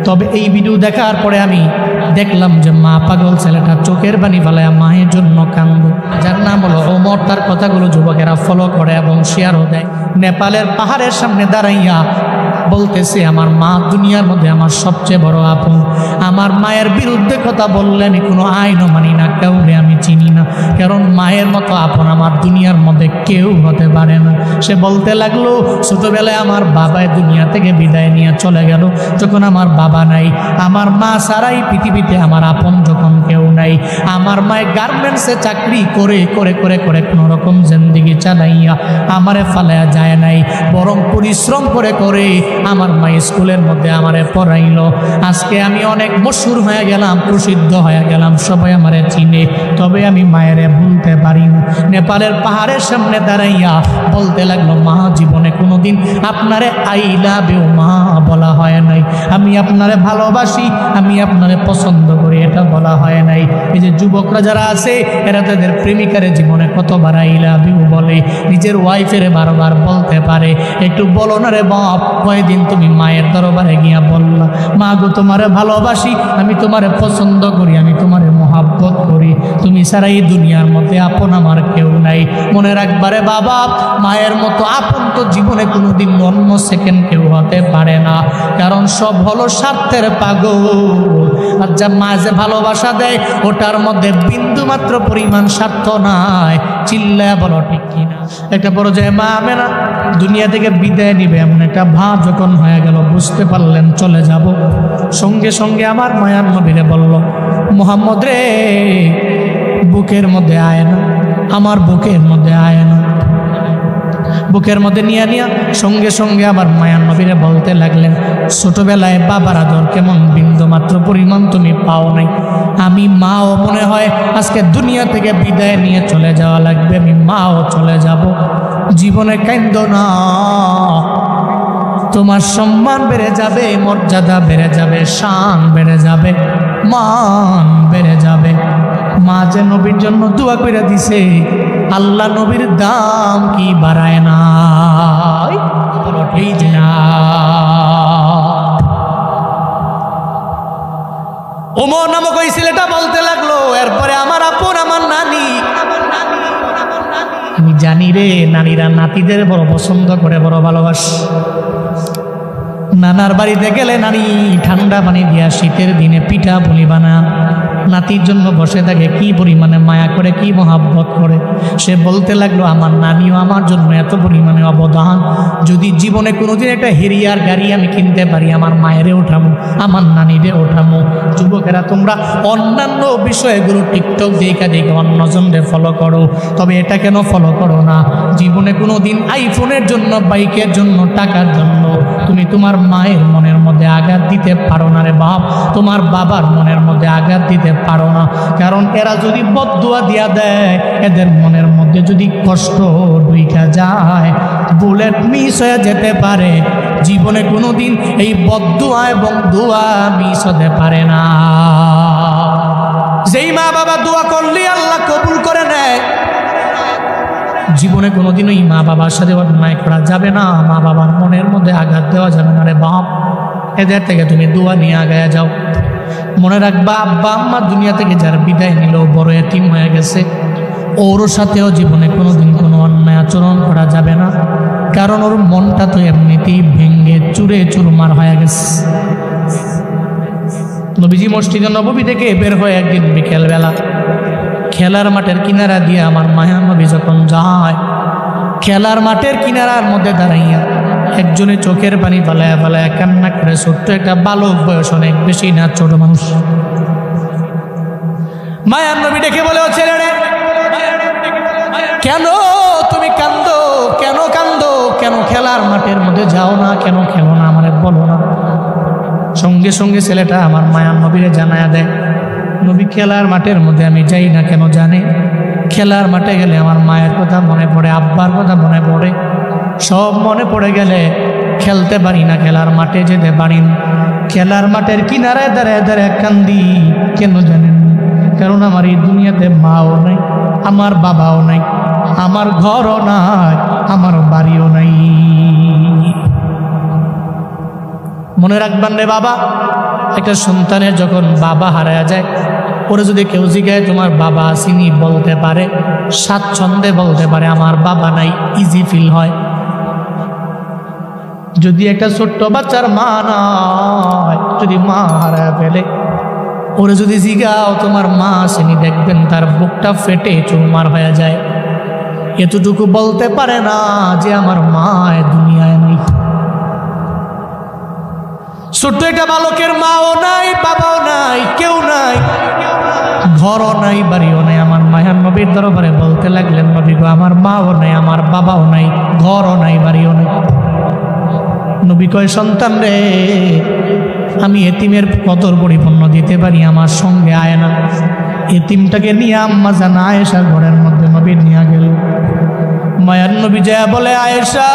তবে এই ভিডিও দেখার পরে আমি দেখলাম যে মা পাগল ছেলেটা চোখের পানি ফেলায় মায়ের জন্য কান্দে। যার নাম হলো ওমর, তার কথাগুলো যুবকেরা ফলো করে এবং শেয়ারও দেয়। নেপালের পাহাড়ের সামনে দাঁড়াইয়া বলতেছে, আমার মা দুনিয়ার মধ্যে আমার সবচেয়ে বড় আপন। আমার মায়ের বিরুদ্ধে কথা বললে আমি কোনো আইনও মানি না, কাউকে আমি চিনি না, কারণ মায়ের মতো আপন আমার দুনিয়ার মধ্যে কেউ হতে পারে না। সে বলতে লাগলো, ছোটবেলায় আমার বাবায় দুনিয়া থেকে বিদায় নিয়ে চলে গেল, যখন আমার বাবা নাই, আমার মা ছাড়াই পৃথিবীতে আমার আপন যখন কেউ নাই। আমার মায়ে গার্মেন্টসে চাকরি করে করে করে করে কোনো রকম জিন্দেগি চালাইয়া আমারে ফালাইয়া যায় নাই, বরং পরিশ্রম করে করে আমার মা স্কুলের মধ্যে আমারে পড়াইল। আজকে আমি অনেক মশহুর হয়ে গেলাম, প্রসিদ্ধ হয়ে গেলাম, সবাই আমারে চিনে, তবে আমি মায়েরে ভুলতে পারি না। নেপালের পাহাড়ের সামনে দাঁড়াইয়া বলতে লাগলো, মা জীবনে কোনোদিন আপনারে আই লাভ ইউ মা বলা হয় নাই, আমি আপনারে ভালোবাসি, আমি আপনারে পছন্দ করি, এটা বলা হয় নাই। এই যে যুবকরা যারা আছে এরা তাদের প্রেমিকারে জীবনে কতবার আই লাভ ইউ বলে, নিজের ওয়াইফেরে বারবার বলতে পারে। একটু বলো না রে বাপ, কয়দিন তুমি মায়ের দরবারে গিয়া বললা, মা গো তোমারে ভালোবাসি, আমি তোমারে পছন্দ করি, আমি তোমারে মহাব্বত করি, তুমি ছাড়া এই দুনিয়ার মধ্যে আপন আমার কেউ নাই। মনে রাখবারে বাবা, মায়ের মতো আপন তো জীবনে কোনোদিন অন্য সেকেন্ড কেউ হতে পারে না, কারণ সব হলো স্বার্থের পাগল। আর যা মা যে ভালোবাসা দেয় ওটার মধ্যে বিন্দু মাত্র পরিমাণ স্বার্থ নাই। চিল্লায় বলো ঠিক কিনা? একটা পর্যায়ে মা আমেনা দুনিয়া থেকে বিদায় নিবে এমন একটা ভাব যখন হয়ে গেল, বুঝতে পারলেন চলে যাব, সঙ্গে সঙ্গে আমার মায়ার নবীরে বলল, মুহাম্মদ রে বুকের মধ্যে আয় না, আমার বুকের মধ্যে আয় না। বুকের মধ্যে নিয়ে নিয়া সঙ্গে সঙ্গে আমার মায়ার নবীরে বলতে লাগলেন, ছোটবেলায় বাবার আদর কেমন বিন্দু মাত্র পরিমাণ তুমি পাও নাই, আমি মাও মনে হয় আজকে দুনিয়া থেকে বিদায় নিয়ে চলে যাওয়া লাগবে, আমি মাও চলে যাব। জীবনে কান্দো না, তোমার সম্মান বেড়ে যাবে, মর্যাদা বেড়ে যাবে, শান বেড়ে যাবে, মান বেড়ে যাবে। মা যে নবীর জন্য দোয়া করে দিছে, আল্লাহ নবীর দাম কি বাড়ায় না? ঠিক না? ওমর নামক ওই ছেলেটা বলতে লাগলো, এরপরে আমার আপন আমার নানি, আমি জানি রে নারীরা নাতিদের বড় পছন্দ করে, বড় ভালোবাসে। নানার বাড়িতে গেলে নানি ঠান্ডা পানি দিয়া শীতের দিনে পিঠা পুলি বানান, নাতির জন্য বসে থাকে, কি পরিমাণে মায়া করে, কি মহাব্বত করে। সে বলতে লাগলো, আমার নানিও আমার জন্য এত পরিমাণে অবদান, যদি জীবনে কোনোদিন একটা হেরিয়ার গাড়ি আমি কিনতে পারি, আমার মায়েরে ওঠামো, আমার নানিরে ওঠামো। যুবকেরা তোমরা অন্যান্য বিষয়গুলো টিকটক দেখে দেখে অন্যজনদের ফলো করো, তবে এটা কেন ফলো করো না? জীবনে কোনোদিন আইফোনের জন্য, বাইকের জন্য, টাকার জন্য তুমি তোমার মায়ের মনের মধ্যে আঘাত দিতে পারো না রে বাপ, তোমার বাবার মনের মধ্যে আঘাত দিতে পারো না, কারণ এরা যদি বদদুয়া দিয়া দেয়, এদের মনের মধ্যে যদি কষ্ট ঢুইকা যায়, বুলেট মিস হয়ে যেতে পারে। জীবনে কোনোদিন এই বদদুয়া এবং দোয়া মিস হতে পারে না। যেই মা বাবা দোয়া করলে আল্লাহ কবুল করে নেয়, জীবনে কোনোদিন ওই মা বাবার সাথে অন্যায় করা যাবে না, মা বাবার মনের মধ্যে আঘাত দেওয়া যাবে না রে বাপ। এদের থেকে তুমি দোয়া নিয়ে আগায়া যাও। মনে রাখবা, আব্বা আম্মা দুনিয়া থেকে যার বিদায় নিল, বড় এতিম হয়ে গেছে, ওর সাথেও জীবনে কোনোদিন কোনো অন্যায় আচরণ করা যাবে না, কারণ ওর মনটা তো এমনিতেই ভেঙ্গে চুরে চুরমার হয়ে গেছে। নবীজি মসজিদে নববী থেকে বের হয়ে একদিন বিকেলবেলা খেলার মাঠের কিনারা দিয়ে আমার মায়া নবী যখন যায়, খেলার মাঠের কিনারার মধ্যে দাঁড়াইয়া একজনে চোখের পানি ফালায়া ফালায়া কান্না করে, ছোট্ট একটা বালক, বয়স অনেক বেশি না, ছোট মানুষ। মায়ার নবী ডেকে বলে, ও ছেলে রে, কেন তুমি কান্দো, কেন কান্দো, কেন খেলার মাঠের মধ্যে যাও না, কেন খেলো না, আমারে বলো না। সঙ্গে সঙ্গে ছেলেটা আমার মায়ার নবীরে জানায়া দেয়, নবী খেলার মাঠের মধ্যে আমি যাই না কেন জানে? খেলার মাঠে গেলে আমার মায়ের কথা মনে পড়ে, আব্বার কথা মনে পড়ে, সব মনে পড়ে গেলে খেলতে পারি না, খেলার মাঠে যেতে পারি না। খেলার মাঠের কিনারায় দাঁড়ায় দাঁড়ায় কান্দি, কেন জানেন? কারণ আমার এই দুনিয়াতে মাও নাই, আমার বাবাও নাই, আমার ঘরও নাই, আমার বাড়িও নাই। মনে রাখবেন রে বাবা, একটা সন্তানের যখন বাবা হারায় যায়, ওরা যদি কেউ জিজ্ঞাসা তোমার বাবা আসেনি, বলতে পারে, স্বাচ্ছন্দ্যে বলতে পারে আমার বাবা নাই, ইজি ফিল হয়। যদি একটা ছোট্ট বাচ্চার মা নাই, যদি মা হারায় ফেলে, ওরা যদি জিজ্ঞাও তোমার মা আসেনি, দেখবেন তার বুকটা ফেটে চুরমার হয়ে যায়। এতটুকু বলতে পারে না যে আমার মা দুনিয়ায় নেই। ছোট্ট একটা বালকের মাও নাই, বাবাও নাই, কেউ নাই, ঘরও নাই, বাড়িও নাই। আমার মায়ার নবীর দরবারে বলতে লাগলেন, নবী গো, আমার মাও নাই, আমার বাবাও নাই, ঘরও নাই, বাড়িও নাই। নবী কয়, সন্তান রে, আমি এতিমের কদর পরিপূর্ণ দিতে পারি, আমার সঙ্গে আয় না। এতিমটাকে নিয়ে আম্মা জান আয়েশার ঘরের মধ্যে নবী নিয়ে গেল। মায়ার নবী যা বলে, আয়েশা,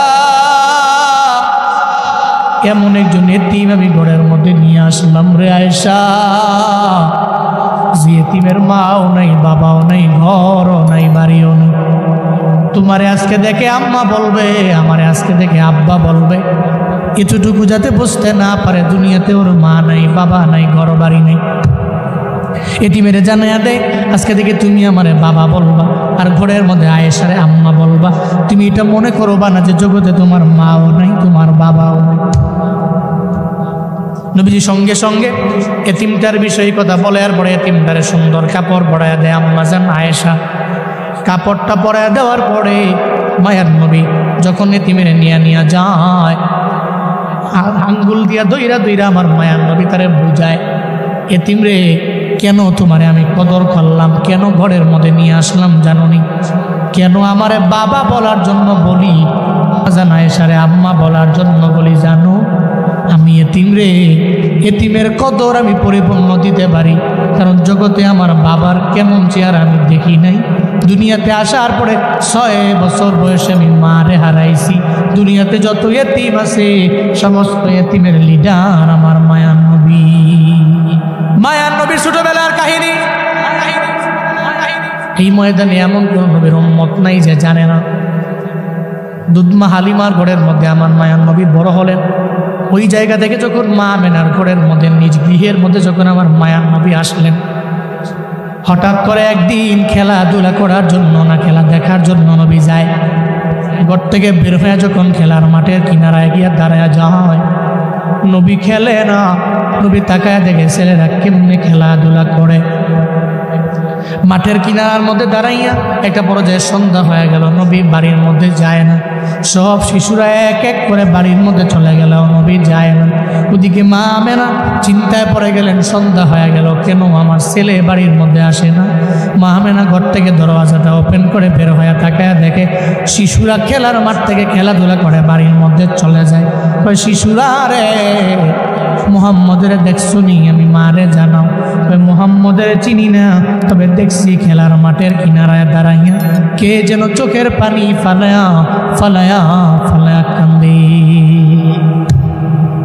এমন একজন এতিম আমি ঘরের মধ্যে নিয়ে আসলাম রে আয়েশা, যে এতিমের মাও নাই, বাবাও নাই, ঘরও নাই, বাড়িও নেই। তোমারে আজকে দেখে আম্মা বলবে, আমারে আজকে দেখে আব্বা বলবে। এতটুকু যাতে বুঝতে না পারে দুনিয়াতে ওর মা নাই, বাবা নাই, ঘর বাড়ি নেই। এতিমেরে জানাইয়া দেয়, আজকে থেকে তুমি আমারে বাবা বলবা, আর ঘরের মধ্যে আয়েশারে আম্মা বলবা। তুমি এটা মনে করবা না যে জগতে তোমার মাও নাই, তোমার বাবাও নাই। নবীজি সঙ্গে সঙ্গে এতিমটার বিষয়ে কথা বলে, আর পরে এতিমটারে সুন্দর কাপড় পরাইয়া দেয় আম্মা জান আয়েশা। কাপড়টা পরাইয়া দেওয়ার পরে মায়ার নবী যখন এতিমের নিয়া যায়, আঙ্গুল দিয়া দইরা দইরা আমার মায়ার নবী তারে বুঝায়, এতিম রে, কেন তোমারে আমি কদর করলাম, কেন ঘরের মধ্যে নিয়ে আসলাম জানোনি? কেন আমারে বাবা বলার জন্য বলি, জানায় সারে আম্মা বলার জন্য বলি জানো? আমি এতিম রে, এতিমের কদর আমি পরিপূর্ণ দিতে পারি, কারণ জগতে আমার বাবার কেমন চেহারা আমি দেখি নাই। দুনিয়াতে আসার পরে 6 বছর বয়সে আমি মারে হারাইছি। দুনিয়াতে যত এতিম আছে সমস্ত এতিমের লিডার আমার মায়ার নবী। মায়ার নবীর ছোটবেলার কাহিনী। এই ময়দানে এমন কোন নবীর উম্মত নাই যে জানে না। দুধমা হালিমার ঘরের মধ্যে আমার মায়ার নবী বড় হলেন। ওই জায়গা থেকে যখন মা আমেনার ঘরের মধ্যে নিজ গৃহের মধ্যে যখন আমার মায়ার নবী আসলেন, হঠাৎ করে একদিন খেলাধুলা করার জন্য না খেলা দেখার জন্য নবী যায়। ঘর থেকে বের হয়ে যখন খেলার মাঠের কিনারায় গিয়া দাঁড়ায় যায়, নবী খেলে না। নবী তাকায় দেখে ছেলেরা কেমনে খেলাধুলা করে। মাঠের কিনারার মধ্যে দাঁড়াইয়া একটা পর্যায়ে সন্ধ্যা হয়ে গেল, নবী বাড়ির মধ্যে যায় না। সব শিশুরা এক এক করে বাড়ির মধ্যে চলে গেল, নবী যায় না। ওদিকে মা আমেনা চিন্তায় পড়ে গেলেন, সন্ধ্যা হয়ে গেল, কেন আমার ছেলে বাড়ির মধ্যে আসে না? মা আমেনা ঘর থেকে দরওয়াজাটা ওপেন করে বের হয়ে তাকায় দেখে শিশুরা খেলার মাঠ থেকে খেলাধুলা করে বাড়ির মধ্যে চলে যায়। ওই শিশুরা রে, মুহাম্মদের দেখছো নি? আমি মারে জানাও। ওই মুহাম্মদের চিনি না, তবে দেখছি খেলার মাঠের কিনারায় দাঁড়াইয়া কে যেন চোখের পানি ফালায়া ফালায়া ফালায়া কান্দে।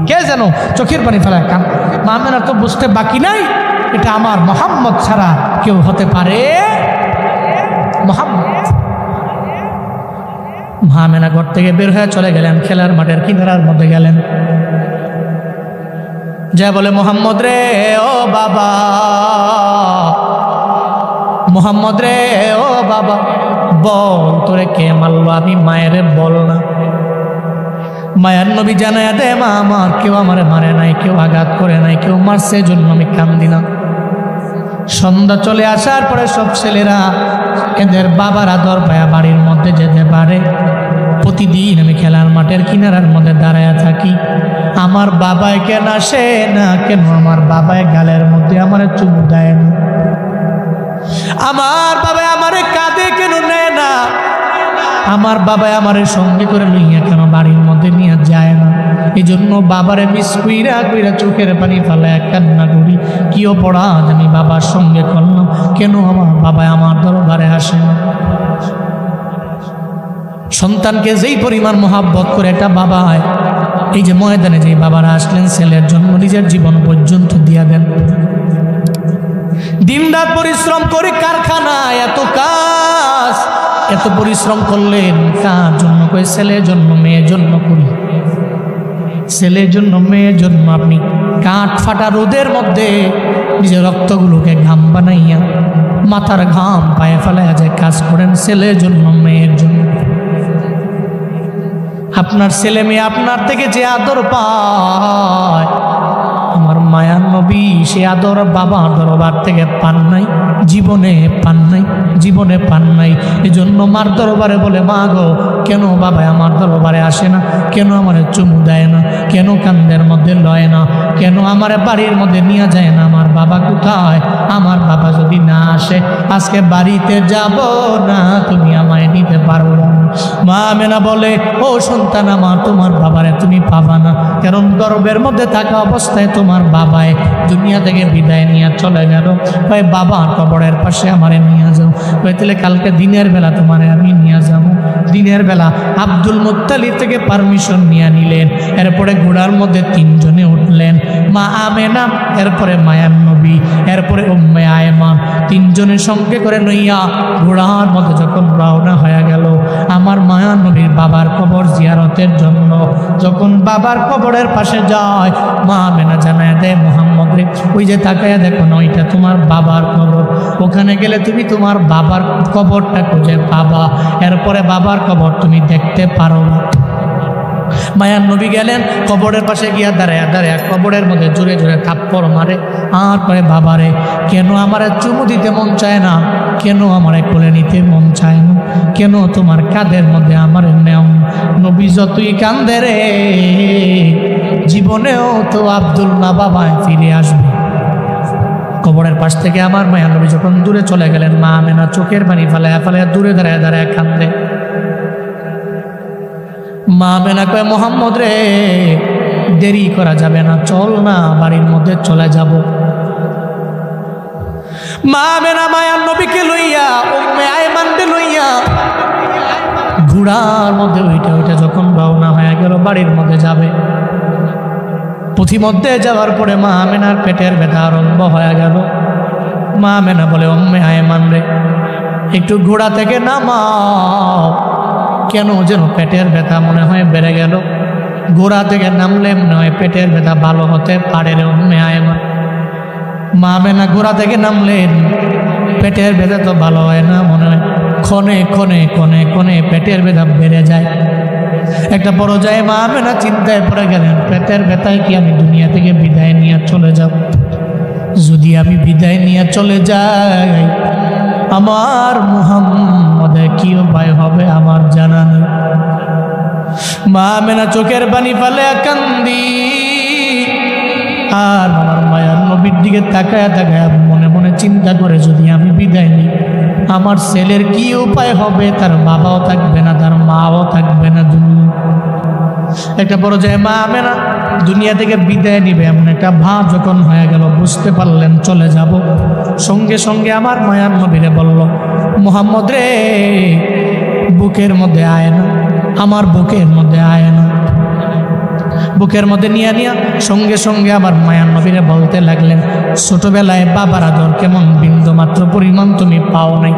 কে যেন চোখের পানি ফালায়া কান্দে। মা আমেনার তো বুঝতে বাকি নাই, এটা আমার মুহাম্মদ ছাড়া কেউ হতে পারে? মুহাম্মদ। মা আমেনা ঘর থেকে বের হয়ে চলে গেলেন, খেলার মাঠের কিনারার মধ্যে গেলেন। যা বলে, মোহাম্মদ রে ও বাবা, মোহাম্মদ রে ও বাবা, বল তোরে কে মারলো? আমি মায়ের বল না। মায়ের নবী জানায় দে, মা আমার কেউ আমারে মারে নাই, কেউ আঘাত করে নাই, কেউ মারছে জন্য আমি কান্দি না। সন্ধ্যা চলে আসার পরে সব ছেলেরা এদের বাবার আদর পায়া বাড়ির মধ্যে যেতে পারে। প্রতিদিন আমি খেলার মাঠের কিনারার মধ্যে দাঁড়ায় থাকি। আমার বাবায় কেন আসে না? কেন আমার বাবায় গালের মধ্যে আমার চুপ দেয় না? আমার বাবায় আমারে কাঁধে কেন নেয় না? আমার বাবায় আমারে সঙ্গে করে লইয়া কেন বাড়ির মধ্যে নিয়ে যায় না? এই জন্য বাবারে মিস কইরা কইরা চোখের পানি ফালায় কান্না করি। কি অপরাধ আমি বাবার সঙ্গে করলাম? কেন আমার বাবায় আমার দরবারে আসে না? সন্তানকে যেই পরিমাণ মহাব্বত করে একটা বাবা হয়, এই যে ময়দানে যে বাবারা আসলেন ছেলের জন্য নিজের জীবন পর্যন্ত দিয়া দেন। দিনরাত পরিশ্রম করে কারখানায় এত কাজ, এত পরিশ্রম করলেন কার জন্য? কই ছেলের জন্য, মেয়ের জন্য করি। ছেলের জন্য মেয়ের জন্য আপনি কাঠ ফাটা রোদের মধ্যে নিজের রক্তগুলোকে ঘাম বানাইয়া মাথার ঘাম পায়ে ফেলাইয়া যে কাজ করেন ছেলের জন্য মেয়ের জন্য, আপনার ছেলে মেয়ে আপনার থেকে যে আদর পায়, আমার মায়ার নবী সে আদর বাবার দরবার থেকে পান নাই, জীবনে পান নাই, জীবনে পান নাই। এজন্য মার দরবারে বলে, মা গো কেন বাবা আমার দরবারে আসে না, কেন আমার চুমু দেয় না, কেন কান্দের মধ্যে লয় না, কেন আমার বাড়ির মধ্যে নিয়ে যায় না, আমার বাবা কোথায়? আমার বাবা যদি না আসে আজকে বাড়িতে যাব না, তুমি আমায় নিতে পারো না। মা আমেনা বলে, ও সন্তান আমার, তোমার বাবারে তুমি পাবা না, কারণ গর্ভের মধ্যে থাকা অবস্থায় তোমার বাবায় দুনিয়া থেকে বিদায় নিয়ে চলে গেল। ভাই বাবার কবরের পাশে আমারে নিয়ে যাও। তাহলে কালকে দিনের বেলা তোমারে আমি নিয়ে যাব। দিনের বেলা আব্দুল মুত্তালিব থেকে পারমিশন নিয়ে নিলেন, এরপরে ঘোড়ার মধ্যে তিনজনে উঠলেন, মা আমেনা, এরপরে মায়ার নবী, এরপরে উম্মে আয়মান, তিনজনের সঙ্গে করে লইয়া ঘোড়ার মধ্যে যখন রওনা হয়ে গেল আমার মায়ার নবীর বাবার কবর জিয়ারতের জন্য। যখন বাবার কবরের পাশে যায় মা আমেনা জানায় দেয় মুহাম্মদ রে, ওই যে তাকায়া দেখো না, ওইটা তোমার বাবার কবর, ওখানে গেলে তুমি তোমার বাবার কবরটা খুঁজে পাবা, এরপরে বাবার কবর তুমি দেখতে পারো না। মায়ার নবী গেলেন কবরের পাশে গিয়া দাঁড়ায় কবরের মধ্যে জোরে জোরে থাপ্পড় মারে, আর কয়ে, বাবারে কেন আমার চুমু দিতে মন চায় না, কেন আমার কোলে নিতে মন চায় না, কেন তোমার কাঁধের মধ্যে আমার নেও? নবী যতই কান্দে রে, জীবনেও তো আব্দুল্লাহ বাবায় ফিরে আসবে। কবরের পাশ থেকে আমার মায়া নবী যখন দূরে চলে গেলেন, মা আমেনা চোখের পানি ফালায়া ফালায়া দূরে দাঁড়ায় কান্দে। মা আমেনা কয়, মুহাম্মদ রে দেরি করা যাবে না, চল না বাড়ির মধ্যে চলে যাব। মা আমেনা মায়ার নবীকে লইয়া উম্মে আয়মানকে লইয়া ঘোড়ার মধ্যে ওইটা যখন রওনা হয়ে গেল বাড়ির মধ্যে যাবে, পথিমধ্যে যাওয়ার পরে মা আমেনার পেটের ব্যথা আরম্ভ হয়ে গেল। মা আমেনা বলে, উম্মে আয়মান রে একটু ঘোড়া থেকে নামাও, কেন যেন পেটের ব্যথা মনে হয় বেড়ে গেল। ঘোড়া থেকে নামলে মনে হয় পেটের ব্যথা ভালো হতে পারে রে উম্মে আয়মান। মা আমেনা ঘোড়া থেকে নামলেন, পেটের ব্যথা তো ভালো হয় না, মনে হয় ক্ষণে ক্ষণে ক্ষণে ক্ষণে পেটের ব্যথা বেড়ে যায়। একটা পর্যায়ে মা আমেনা চিন্তায় পড়ে গেলেন, পেটের ব্যথায় কি আমি দুনিয়া থেকে বিদায় নিয়ে চলে যাব? যদি আমি বিদায় নিয়ে চলে যাই আমার মুহাম্মদের কি উপায় হবে আমার জানা নেই। মা আমেনা চোখের পানি ফেলে কান্দি, আর আমার মায়ার নবীর দিকে তাকায়া মনে মনে চিন্তা করে, যদি আমি বিদায় নিই আমার ছেলের কি উপায় হবে? তার বাবাও থাকবে না, তার মাও থাকবে না দুনিয়া। একটা পর্যায়ে মা আমেনা দুনিয়া থেকে বিদায় নিবে এমন একটা ভাব যখন হয়ে গেল, বুঝতে পারলেন চলে যাব। সঙ্গে সঙ্গে আমার মায়ার নবীরে বলল, মুহাম্মদ রে বুকের মধ্যে আয় না, আমার বুকের মধ্যে আয় না। বুকের মধ্যে নিয়ে সঙ্গে সঙ্গে আমার মায়ার নবীরে বলতে লাগলেন, ছোটবেলায় বাবার আদর কেমন বিন্দু মাত্র পরিমাণ তুমি পাও নাই,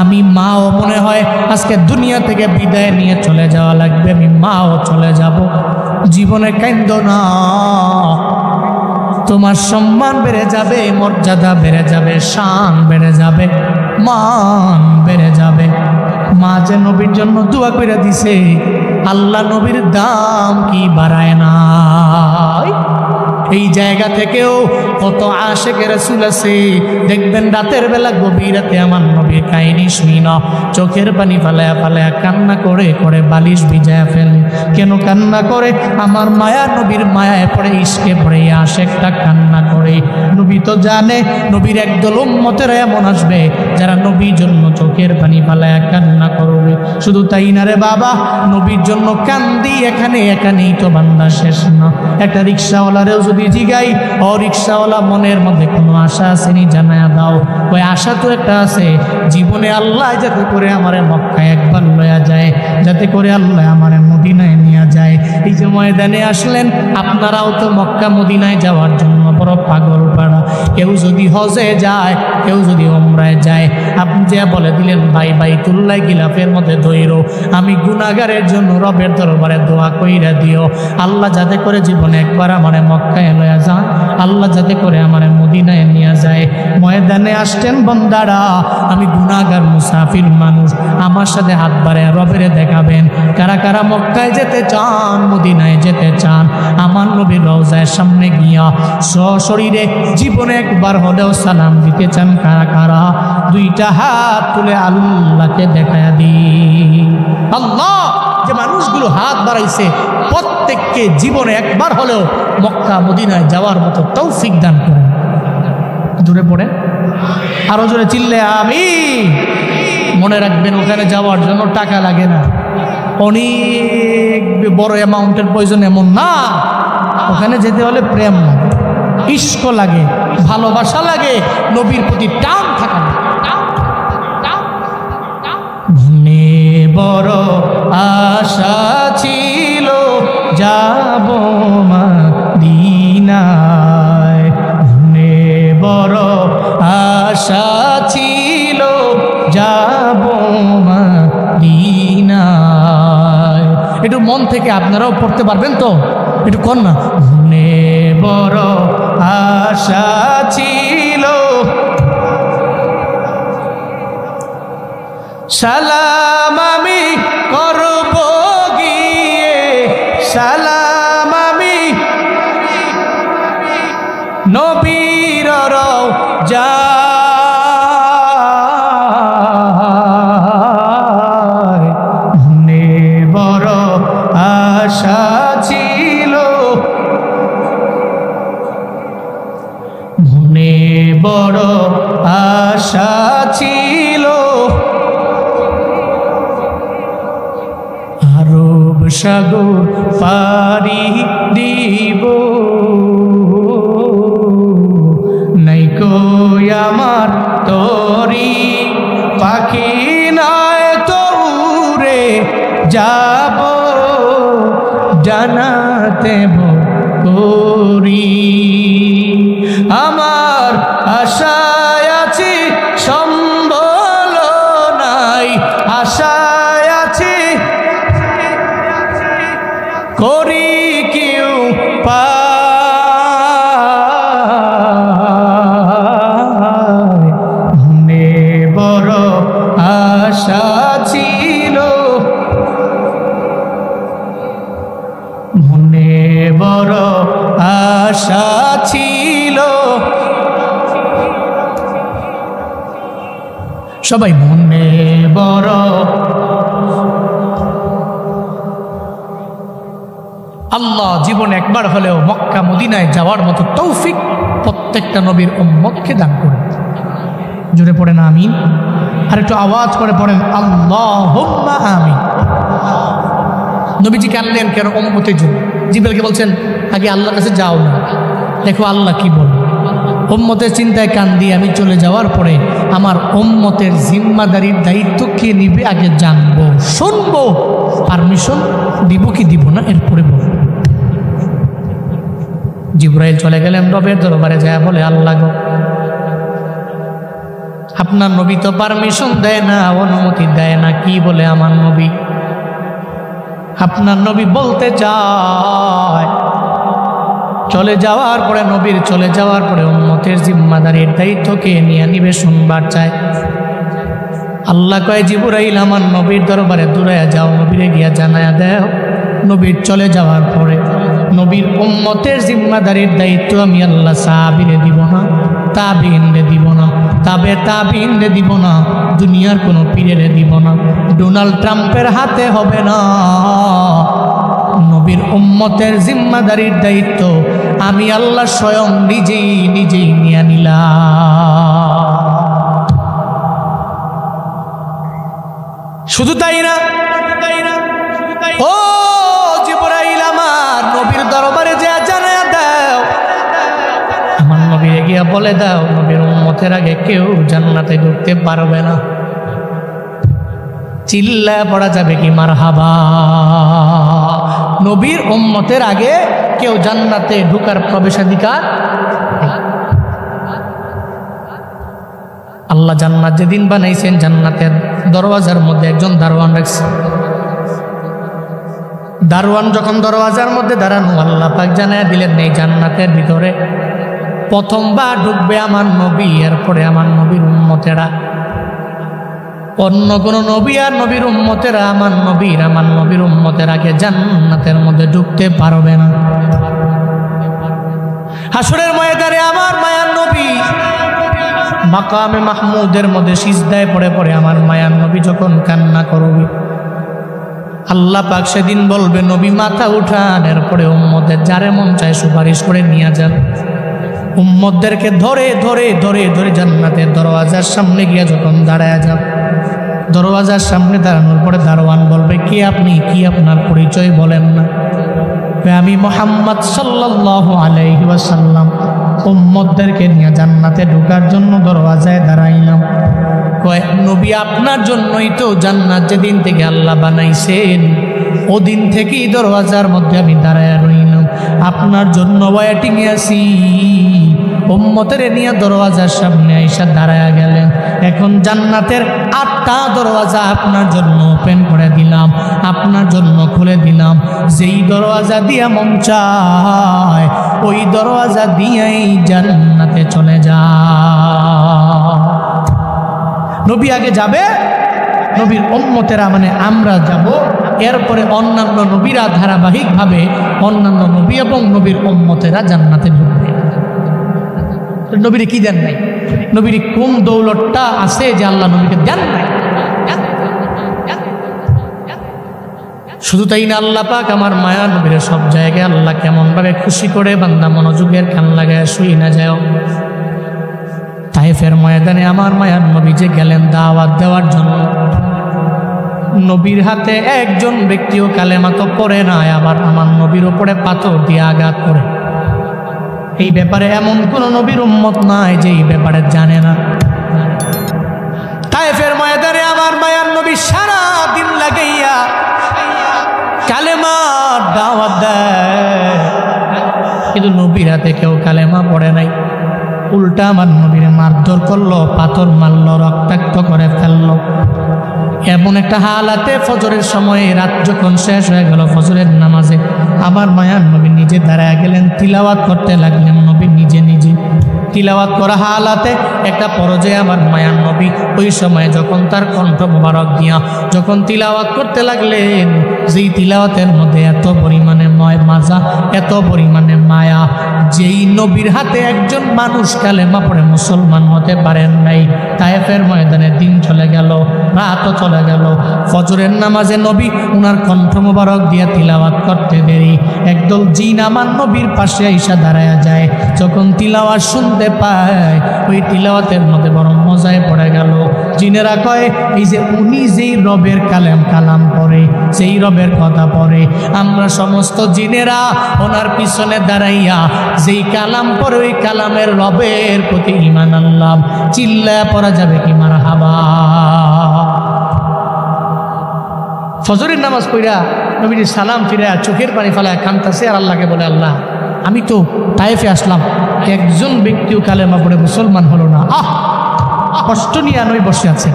আমি মাও মনে হয় আজকে দুনিয়া থেকে বিদায় নিয়ে চলে যাওয়া লাগবে, আমি মাও চলে যাব। জীবনে কাঁদো না, তোমার সম্মান বেড়ে যাবে, মর্যাদা বেড়ে যাবে, শান বেড়ে যাবে, মান বেড়ে যাবে। মা যে নবীর জন্য দোয়া করে দিছে, আল্লাহ নবীর দাম কি বাড়ায় নাই? এই জায়গা থেকেও কত আশেক রাসূল আছে, দেখবেন রাতের বেলা গভীর রাতে আমার নবীর কাহিনী শুই না, চোখের পানি ফালায়া ফালায়া কান্না করে করে বালিশ ভিজায়া ফেলে। কেন কান্না করে? আমার মায়া নবীর মায়ায় পড়ে, ইশকে পড়ে আশেকটা কান্না করে। নবী তো জানে নবীর একদল উম্মতেরা এমন আসবে যারা নবীর জন্য চোখের পানি ফালায়া কান্না করবে। শুধু তাই না রে বাবা, নবীর জন্য কান্দি এখানেই তো বান্দা শেষ না। একটা রিক্সাওয়ালারেও যদি জিগাই, ও রিক্সাওয়ালা মনের মধ্যে কোনো আশা আসেনি, জানায়া দাও। ওই আশা তো একটা আছে, জীবনে আল্লাহ যাতে করে আমারে মক্কায় একবার লয়া যায়, যাতে করে আল্লাহ আমারে মদিনায় নিয়ে যায়। এই যে ময়দানে আসলেন, আপনারাও তো মক্কা মদিনায় যাওয়ার জন্য বড় পাগল পাড়া। কেউ যদি হজে যায়, কেউ যদি উমরায় যায়, আপনি যে বলে দিলেন ভাই বাইতুল্লাহ গিলাফের মধ্যে ধইর, আমি গুনাহগারের জন্য রবের দরবারে দোয়া কইরা দিও, আল্লাহ যাতে করে জীবনে একবার আমারে মক্কায় লয়া যায়, আল্লাহ যাতে করে আমারে মদিনায় নিয়ে যায়। ময়দানে আসতেন বন্দারা, আমি গুনাহগার মুসাফির মানুষ, আমার সাথে হাত বাড়ায় রবেরে দেখাবেন কারা কারা মক্কায় যেতে চান, মদিনায় যেতে চান, আমার নবীর রওজার সামনে গিয়া সশরীরে জীবনে একবার হলেও সালাম দিতে চান কারা কারা, দুইটা হাত তুলে আল্লাহকে দেখায়া দিই। আল্লাহ যে মানুষগুলো হাত বাড়াইছে প্রত্যেককে জীবনে একবার হলেও মক্কা মদিনায় যাওয়ার মতো তৌফিক দান করেন। জোরে পড়ে, আরো জোরে চিল্লে আমিন। মনে রাখবেন ওখানে যাওয়ার জন্য টাকা লাগে না, অনেক বড় অ্যামাউন্টের প্রয়োজন এমন না। ওখানে যেতে হলে প্রেম লাগে, ইশক লাগে, ভালোবাসা লাগে, নবীর প্রতি টান থাকা লাগে। মনে বড় আশা ছিল যাব মদিনায়, মনে বড় আশা ছিল যাব মদিনায়। একটু মন থেকে আপনারাও পড়তে পারবেন তো, একটু কর না। মনে বড় আশা ছিল, সালাম আমি করব গিয়ে, সালাম আমি নবীর রওজায়, মনে বড় আশা ছিল, মনে বড় আশা ছিল, আরব সাগর পাড়ি দিব, নাইকো আমার তরি পাখি নয় তো উড়ে যাব জানাতে করি, আমার আশায় আছি সম্বল নাই, আশায় আছি করি কেউ পায়, মনে বড় আশা ছিল, মনে বড় আশা ছিল। সবাই মনে বড়, আল্লাহ জীবনে একবার হলেও মক্কা মদিনায় যাওয়ার মতো তৌফিক প্রত্যেকটা নবীর উম্মতকে দান করেন। জোরে পড়েন আমিন, আর একটু আওয়াজ করে পড়েন আল্লাহুম্মা আমিন। নবীজি কাঁদলেন কেন? উম্মতের জন্য। জিবরাইলকে বলছেন আগে আল্লাহর কাছে যাও না, দেখো আল্লাহ কি বলে। উম্মতের চিন্তায় কান্দি, আমি চলে যাওয়ার পরে আমার উম্মতের জিম্মাদারির দায়িত্ব কে নিবে আগে জানবো, শুনবো, পারমিশন দিব কি দিব না এরপরে বলবো। জিবরাইল চলে গেলেন রবের দরবারে, যায় বলে আল্লাহ গো, আপনার নবী তো পারমিশন দেয় না, অনুমতি দেয় না। কি বলে আমার নবী? আপনার নবী বলতে চায় চলে যাওয়ার পরে, নবীর চলে যাওয়ার পরে উম্মতের জিম্মাদারির দায়িত্ব কে নিয়ে নিবে শুনবার চায়। আল্লাহ কয় জিবরাইল আমার নবীর দরবারে দূরায়া যাও, নবীরে গিয়া জানায়া দেও নবীর চলে যাওয়ার পরে নবীর উম্মতের জিম্মাদারির দায়িত্ব আমি আল্লাহ সাহাবীরে দিব না, তাবিঈনরে দিব না, তাবিঈনরে দিব না, দুনিয়ার কোনো পীরেরে দিব না, ডোনাল্ড ট্রাম্পের হাতে হবে না। নবীর উম্মতের জিম্মাদারির দায়িত্ব আমি আল্লাহ স্বয়ং নিজেই নিয়ে নিলাম। শুধু তাই না, ও জিবরাইল আমার নবীর দরবারে যা জানায়া দাও, আমার নবীরে গিয়া বলে দাও নবীর উম্মতের আগে কেউ জান্নাতে ঢুকতে পারবে না। চিল্লা পড়া যাবে কি মারহাবা? নবীর উম্মতের আগে কেউ জান্নাতে ঢোকার প্রবেশাধিকার। আল্লাহ জান্নাত যেদিন বানাইছেন জান্নাতের দরওয়াজার মধ্যে একজন দারোয়ান রাখছেন। দারোয়ান যখন দরওয়াজার মধ্যে দাঁড়ানো, আল্লাহ পাক জানায়া দিলেন এই জান্নাতের ভিতরে প্রথমবার ঢুকবে আমার নবী, এরপরে আমার নবীর উম্মতেরা। অন্য কোন নবী আর নবীর উম্মতেরা আমার নবীর উম্মতেরাকে জান্নাতের মধ্যে ঢুকতে পারবে না। হাসরের ময়দানে আমার মায়ার নবী মাকামে মাহমুদের মধ্যে সিজদায় পড়ে পড়ে আমার মায়ার নবী যখন কান্না করবে, আল্লাহ পাক সেদিন বলবে নবী মাথা উঠান, এরপরে উম্মতের যারে মন চায় সুপারিশ করে নিয়ে যান। উম্মতদেরকে ধরে ধরে ধরে ধরে জান্নাতের দরওয়াজার সামনে গিয়ে যখন দাঁড়ায় যাব, দরওয়াজার সামনে দাঁড়ানোর পরে দারোয়ান বলবে কি আপনি, কি আপনার পরিচয় বলেন না। আমি মুহাম্মদ সাল্লাল্লাহু আলাইহি ওয়াসাল্লাম উম্মতদেরকে নিয়ে জান্নাতে ঢোকার জন্য দরওয়াজায় দাঁড়াইলাম। কয় নবী আপনার জন্যই তো জান্নাত যেদিন থেকে আল্লাহ বানাইছেন ওদিন থেকেই দরওয়াজার মধ্যে আমি দাঁড়ায় রইলাম, আপনার জন্য ওয়েটিংয়ে আছি। উম্মতের নিয়ে দরওয়াজার সামনে আইসা দাঁড়ায়া গেলেন। এখন জান্নাতের 8টা দরওয়াজা আপনার জন্য ওপেন করে দিলাম, আপনার জন্য খুলে দিলাম। যেই দরওয়াজা দিয়া মন চায় ওই দরওয়াজা দিয়েই জান্নাতে চলে যায়। নবী আগে যাবে, নবীর উম্মতেরা মানে আমরা যাব, এরপরে অন্যান্য নবীরা ধারাবাহিকভাবে অন্যান্য নবী এবং নবীর উম্মতেরা জান্নাতে ঢুকবে। নবীরে কি দেন নাই? নবীর কোন দৌলতটা আছে যে আল্লাহ নবীকে দেন নাই? শুধু তাই না, আল্লাহ পাক আমার মায়া নবীর সব জায়গায় আল্লাহ কেমন ভাবে খুশি করে বান্দা মনোযোগের কান লাগায় শুই না যায়। তাইফের ময়দানে আমার মায়ার নবী যে গেলেন দাওয়াত দেওয়ার জন্য, নবীর হাতে একজন ব্যক্তিও কালেমা তো পড়ে না, আবার আমার নবীর উপরে পাথর দিয়ে আঘাত করে। এই ব্যাপারে এমন কোন নবীর উম্মত নাই যে এই ব্যাপারে জানে না। তাইফের ময়দানে আমার মায়ার নবী সারা দিন লাগাইয়া কালেমার দাওয়াত দেয়, কিন্তু নবীর হাতে কেউ কালেমা পড়ে নাই। উল্টা আমার নবীর মারধর করলো, পাথর মারলো, রক্তাক্ত করে ফেললো। এমন একটা হালাতে ফজরের সময় রাত যখন শেষ হয়ে গেল, ফজরের নামাজে আমার মায়ার নবী নিজে দাঁড়ায় গেলেন, তিলাওয়াত করতে লাগলেন। নবী নিজে নিজে তিলাওয়াত করা হালাতে একটা পর্যায়ে আমার মায়ার নবী ওই সময় যখন তার কণ্ঠ মোবারক দিয়া যখন তিলাওয়াত করতে লাগলেন, যেই তিলাওয়াতের মধ্যে এত পরিমাণে মাজা, এত পরিমাণে মায়া, যেই নবীর হাতে একজন মানুষ কালেমা পড়ে মুসলমান হতে পারেন নাই। তায়েফের ময়দানে দিন চলে গেল, রাতও চলে গেল। ফজরের নামাজে নবী উনার কণ্ঠ মোবারক দিয়া তিলাওয়াত করতে দেরি, একদল জিন আমার নবীর পাশে আইসা দাঁড়ায়া যায়। যখন তিলাওয়াত শুনতে পায়, ওই তিলাওয়াতের মধ্যে বড় মজায় পড়ে গেল। জিনেরা কয় এই যে উনি যেই রবের কালাম পড়ে, সেই রবের কথা পড়ে, আমরা সমস্ত জিনেরা ওনার পিছনে দাঁড়াইয়া যেই কালাম পড়ে ওই কালামের রবের প্রতি ঈমান আনলাম। চিল্লায়া পড়া যাবে কি মারহাবা। ফজরের নামাজ পড়া নবীর সালাম ফিরে চোখের পানি ফেলায় কাঁদতেছে আর আল্লাহকে বলে, আল্লাহ আমি তো তায়েফে আসলাম, একজন ব্যক্তিও কালেমা পড়ে মুসলমান হলো না। কষ্ট নিয়ে নবী বসে আছেন।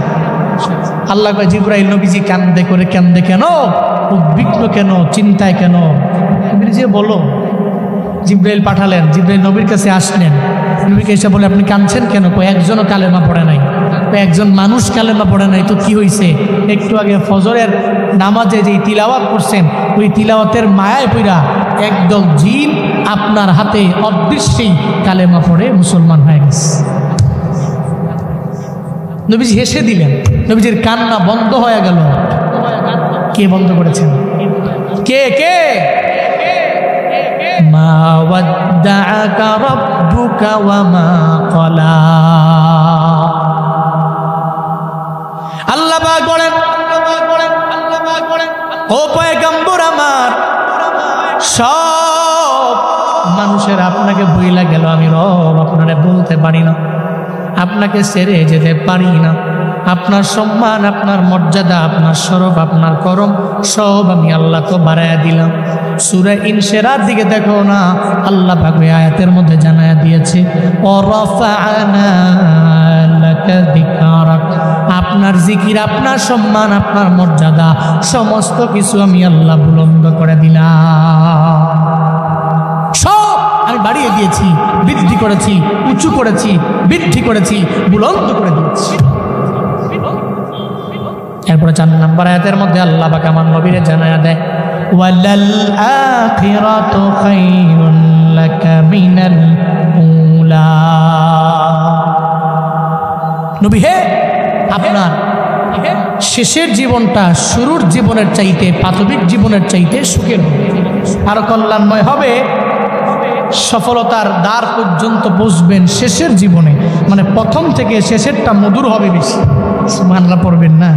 আল্লাহ কয় জিবরাইল নবীজি কান্দে করে কান্দে কেন, উদ্বিগ্ন কেন, চিন্তায় কেন? যে বলো। জিবরাইল পাঠালেন, জিবরাইল নবীর কাছে আসলেন। নবীকে এসে বলে আপনি কাঁদছেন কেন? একজনও কালেমা পড়ে নাই, একজন মানুষ কালেমা পড়ে নাই। তো কি হয়েছে? একটু আগে ফজরের নামাজে যেই তিলাওয়াত করছেন ওই তিলাওয়াতের মায়ায় পইরা একদল জিন আপনার হাতে অদৃশ্যেই কালেমা পড়ে মুসলমান হয়ে গেছে। নবীজি হেসে দিলেন, নবীজির কান্না বন্ধ হয়ে গেল। কে বন্ধ করেছেন? কে কে? মা ওয়াদ্দাআকা রাব্বুকা ওয়া মা ক্বালা। আল্লাহ পাক বলেন, ও পয়গম্বর আমার, সব মানুষের আপনাকে ভুইলা গেল, আমি রব আপনারে বলতে পারি না, আপনাকে ছেড়ে যেতে পারি না। আপনার সম্মান, আপনার মর্যাদা, আপনার শরফ, আপনার করম সব আমি আল্লাহ তো বাড়াইয়া দিলাম। সূরা ইনশিরার দিকে দেখো না, আল্লাহ পাক ওই আয়াতের মধ্যে জানায়া দিয়েছে, ওয়ারাফা'না লাকা লাকা যিকরাক, আপনার জিকির, আপনার সম্মান, আপনার মর্যাদা সমস্ত কিছু আমি আল্লাহ বুলন্দ করে দিলাম। সব আমি বাড়িয়ে দিয়েছি, বৃদ্ধি করেছি, উঁচু করেছি, বৃদ্ধি করেছি, বুলন্দ করে দিয়েছি। এরপরে 4 নম্বর আয়াতের মধ্যে আল্লাহ পাক আমার নবীরে জানায়া দেয়, ওয়ালাল আখিরাতু খায়রুন লাকা মিনাল উলা। নবী হে, আপনার শেষের জীবনটা শুরুর জীবনের চাইতে, প্রাথমিক জীবনের চাইতে সুখের হবে, আরো কল্যাণময় হবে। সফলতার দ্বার পর্যন্ত পৌঁছবেন শেষের জীবনে, মানে প্রথম থেকে শেষেরটা মধুর হবে বেশি। সুবহানাল্লাহ পড়বেন না?